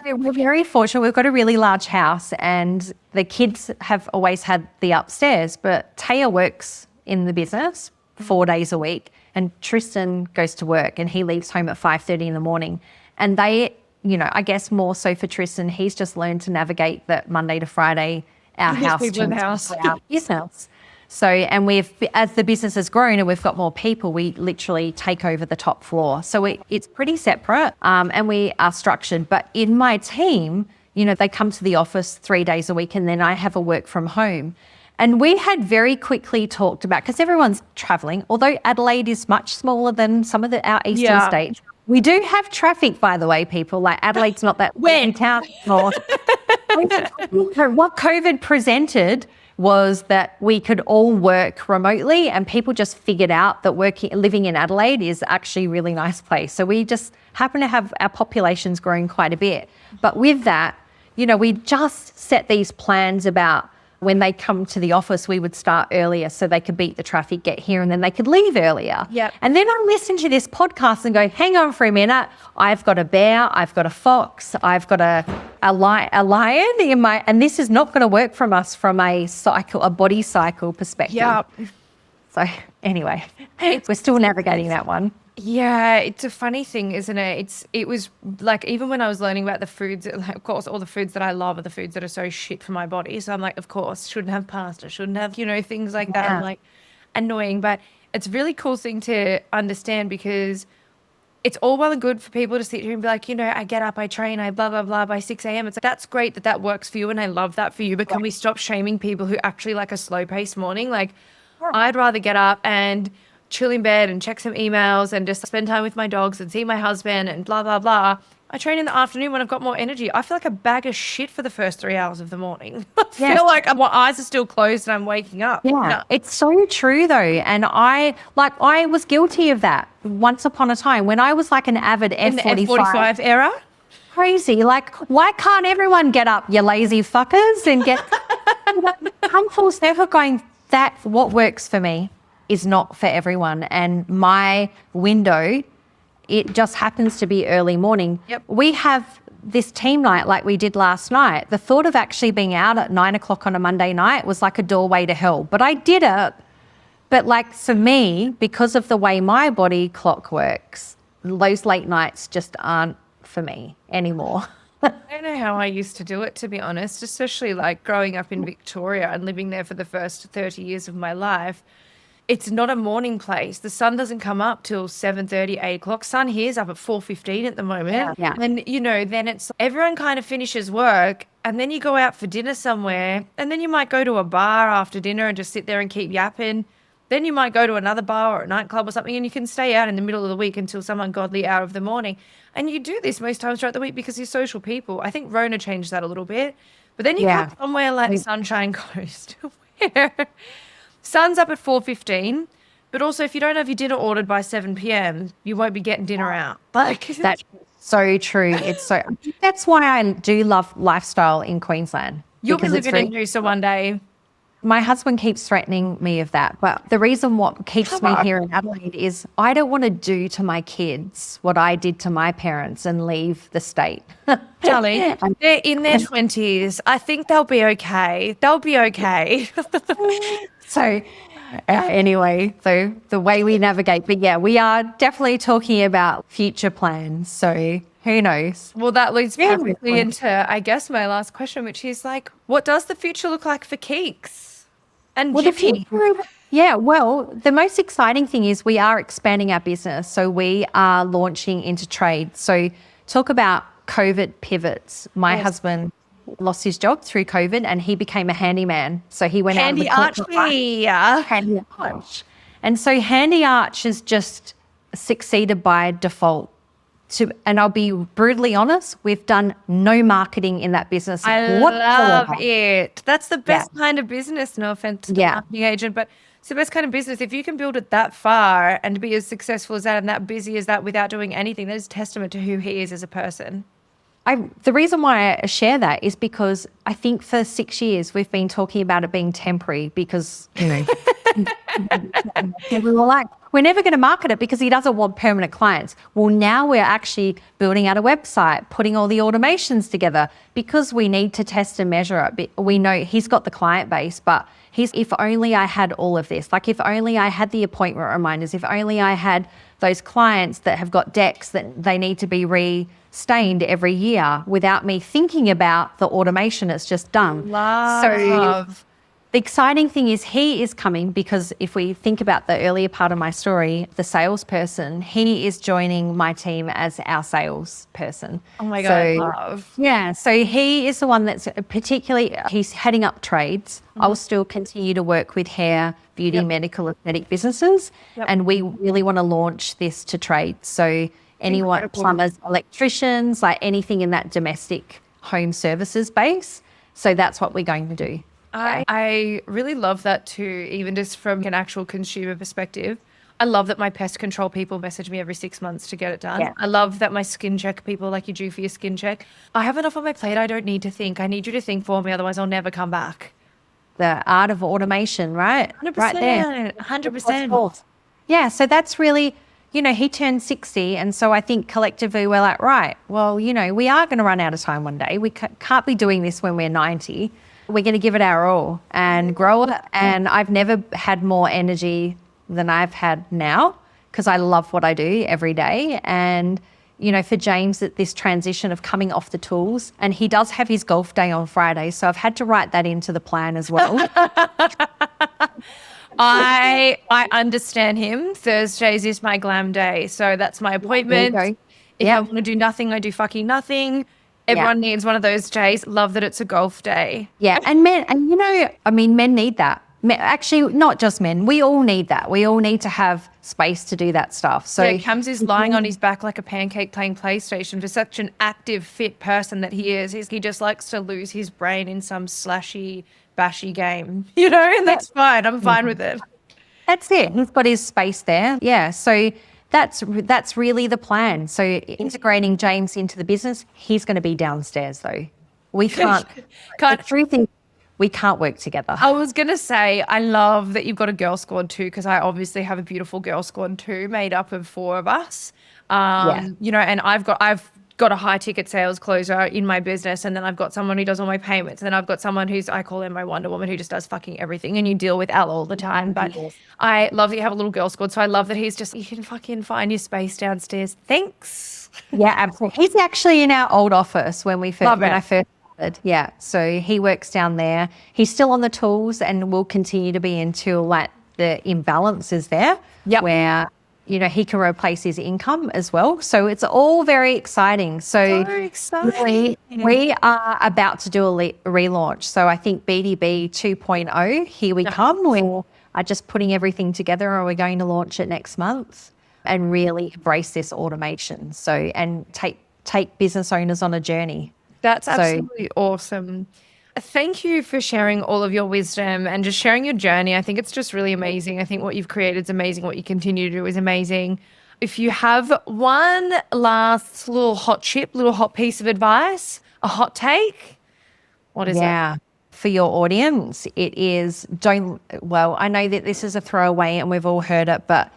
We're very fortunate. We've got a really large house and the kids have always had the upstairs, but Taya works in the business 4 days a week and Tristan goes to work and he leaves home at 5:30 in the morning. And they, you know, I guess more so for Tristan, he's just learned to navigate that Monday to Friday, our house to his house. So, and as the business has grown and we've got more people, we literally take over the top floor. So it's pretty separate and we are structured. But in my team, you know, they come to the office 3 days a week and then I have a work from home. And we had very quickly talked about, because everyone's traveling, although Adelaide is much smaller than some of our eastern states. We do have traffic, by the way, people. Like Adelaide's not that in town anymore. What COVID presented was that we could all work remotely and people just figured out that living in Adelaide is actually a really nice place. So we just happen to have our populations growing quite a bit. But with that, you know, we just set these plans about when they come to the office, we would start earlier so they could beat the traffic, get here, and then they could leave earlier. Yep. And then I listen to this podcast and go, hang on for a minute. I've got a bear, I've got a fox, I've got a lion in my, and this is not going to work from us from a body cycle perspective. Yeah. So anyway, we're still navigating that one. Yeah, it's a funny thing, isn't it? It was like, even when I was learning about the foods, like, of course, all the foods that I love are the foods that are so shit for my body. So I'm like, of course, shouldn't have pasta, shouldn't have, you know, things like that. I'm like, annoying. But it's a really cool thing to understand because it's all well and good for people to sit here and be like, you know, I get up, I train, I blah, blah, blah by 6 a.m. It's like, that's great that works for you. And I love that for you. But can we stop shaming people who actually like a slow paced morning? Like, I'd rather get up and chill in bed and check some emails and just spend time with my dogs and see my husband and blah, blah, blah. I train in the afternoon when I've got more energy. I feel like a bag of shit for the first 3 hours of the morning. I feel like my eyes are still closed and I'm waking up. Yeah, it's so true though. And I was guilty of that once upon a time when I was like an avid F45. In the F45 era? Crazy. Like, why can't everyone get up, you lazy fuckers, and get... I'm full circle going, that's what works for me is not for everyone. And my window, it just happens to be early morning. Yep. We have this team night like we did last night. The thought of actually being out at 9 o'clock on a Monday night was like a doorway to hell. But I did it. But like for me, because of the way my body clock works, those late nights just aren't for me anymore. I don't know how I used to do it, to be honest, especially like growing up in Victoria and living there for the first 30 years of my life. It's not a morning place. The sun doesn't come up till 7:30, 8 o'clock. Sun here's up at 4:15 at the moment. Yeah. And, you know, then it's everyone kind of finishes work and then you go out for dinner somewhere and then you might go to a bar after dinner and just sit there and keep yapping. Then you might go to another bar or a nightclub or something and you can stay out in the middle of the week until some ungodly hour of the morning. And you do this most times throughout the week because you're social people. I think Rona changed that a little bit. But then you come somewhere like Sunshine Coast where sun's up at 4:15, but also if you don't have your dinner ordered by 7 p.m, you won't be getting dinner out. Like that's so true. That's why I do love lifestyle in Queensland. You'll be living in Noosa one day. My husband keeps threatening me of that, but the reason what keeps me here in Adelaide is I don't want to do to my kids what I did to my parents and leave the state. Darling, they're in their 20s. I think they'll be okay. They'll be okay. So anyway, so the way we navigate, but yeah, we are definitely talking about future plans. So who knows? Well, that leads perfectly into, I guess, my last question, which is like, what does the future look like for Keeks? And well, the most exciting thing is we are expanding our business. So we are launching into trade. So talk about COVID pivots. My husband lost his job through COVID and he became a handyman. So he went Handy out of the Handy Arch. And so Handy Arch has just succeeded by default. And I'll be brutally honest, we've done no marketing in that business whatsoever. Love it. That's the best kind of business. No offense to the marketing agent, but it's the best kind of business. If you can build it that far and be as successful as that and that busy as that without doing anything, that is testament to who he is as a person. The reason why I share that is because I think for 6 years we've been talking about it being temporary because, we were like, we're never going to market it because he doesn't want permanent clients. Well, now we're actually building out a website, putting all the automations together because we need to test and measure it. We know he's got the client base, but if only I had all of this, like if only I had the appointment reminders, if only I had those clients that have got decks that they need to be stained every year without me thinking about the automation it's just done. So the exciting thing is he is coming because if we think about the earlier part of my story, the salesperson, he is joining my team as our salesperson. Oh my God, love. Yeah, so he is the one that's he's heading up trades. I'll still continue to work with hair, beauty, medical, aesthetic businesses. And we really want to launch this to trade. So anyone, plumbers, electricians, like anything in that domestic home services base. So that's what we're going to do. I really love that too, even just from an actual consumer perspective. I love that my pest control people message me every 6 months to get it done. Yeah. I love that my skin check people, like you do for your skin check. I have enough on my plate. I don't need to think. I need you to think for me. Otherwise, I'll never come back. The art of automation, right? 100%. Right there. 100%. Yeah, so that's really, he turned 60. And so I think collectively we're like, right, well, we are going to run out of time one day. We can't be doing this when we're 90. We're going to give it our all and grow it. And I've never had more energy than I've had now because I love what I do every day. And, for James, that this transition of coming off the tools, and he does have his golf day on Friday. So I've had to write that into the plan as well. I understand him. Thursdays is my glam day. So that's my appointment. If I want to do nothing, I do fucking nothing. Everyone needs one of those days. Love that it's a golf day. Yeah. And men, men need that. Actually, not just men. We all need that. We all need to have space to do that stuff. So Cams is lying on his back like a pancake playing PlayStation. For such an active, fit person that he is, he just likes to lose his brain in some slashy, bashy game, and that's fine. I'm fine with it. That's it. He's got his space there. Yeah. So that's really the plan. So integrating James into the business, he's going to be downstairs though. We can't. The truth is, we can't work together. I was going to say, I love that you've got a girl squad too, because I obviously have a beautiful girl squad too, made up of 4 of us. And I've got a high ticket sales closer in my business, and then I've got someone who does all my payments, and then I've got someone I call her my Wonder Woman, who just does fucking everything, and you deal with Al all the time. But I love that you have a little girl squad, so I love that you can fucking find your space downstairs. Thanks. Yeah, absolutely. He's actually in our old office when I first started. Yeah, so he works down there. He's still on the tools and will continue to be until the imbalance is there, where he can replace his income as well. So it's all very exciting. So exciting. We are about to do a relaunch. So I think BDB 2.0, here we come. We are just putting everything together, and we're going to launch it next month and really embrace this automation. So, and take business owners on a journey. That's absolutely awesome. Thank you for sharing all of your wisdom and just sharing your journey. I think it's just really amazing. I think what you've created is amazing. What you continue to do is amazing. If you have one last little hot piece of advice, a hot take, what is it? For your audience, it is I know that this is a throwaway and we've all heard it, but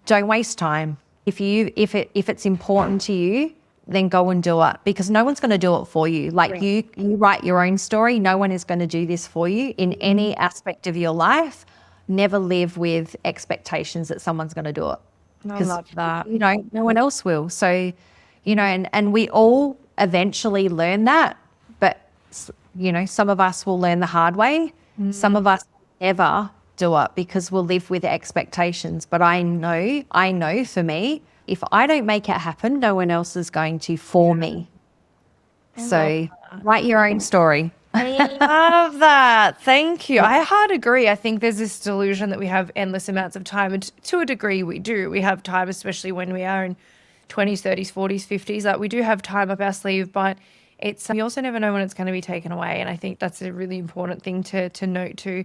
don't waste time. If it's important to you, then go and do it, because no one's going to do it for you. You write your own story. No one is going to do this for you in any aspect of your life. Never live with expectations that someone's going to do it. I love that. No one else will. So, and we all eventually learn that, but some of us will learn the hard way. Some of us never do it because we'll live with expectations. But I know for me, if I don't make it happen, no one else is going to for me. So write your own story. I love that. Thank you. I hard agree. I think there's this delusion that we have endless amounts of time. And to a degree, we do. We have time, especially when we are in 20s, 30s, 40s, 50s. That we do have time up our sleeve, but you also never know when it's going to be taken away. And I think that's a really important thing to note too.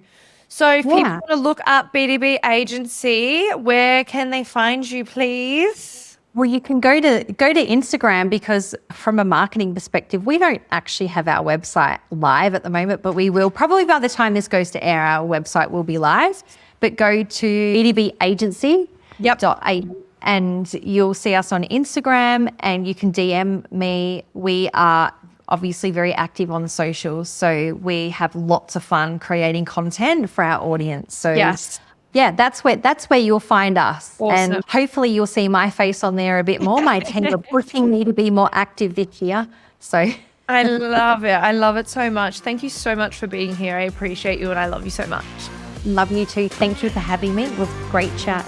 So if people want to look up BDB Agency, where can they find you, please? Well, you can go to Instagram, because from a marketing perspective, we don't actually have our website live at the moment, but we will. Probably by the time this goes to air, our website will be live. But go to BDB Agency. Yep. And you'll see us on Instagram, and you can DM me. We are obviously very active on socials, so we have lots of fun creating content for our audience. So yes. Yeah, that's where you'll find us. Awesome. And hopefully you'll see my face on there a bit more. My team are pushing me to be more active this year. So I love it. I love it so much. Thank you so much for being here. I appreciate you and I love you so much. Love you too. Thank you for having me. It was a great chat.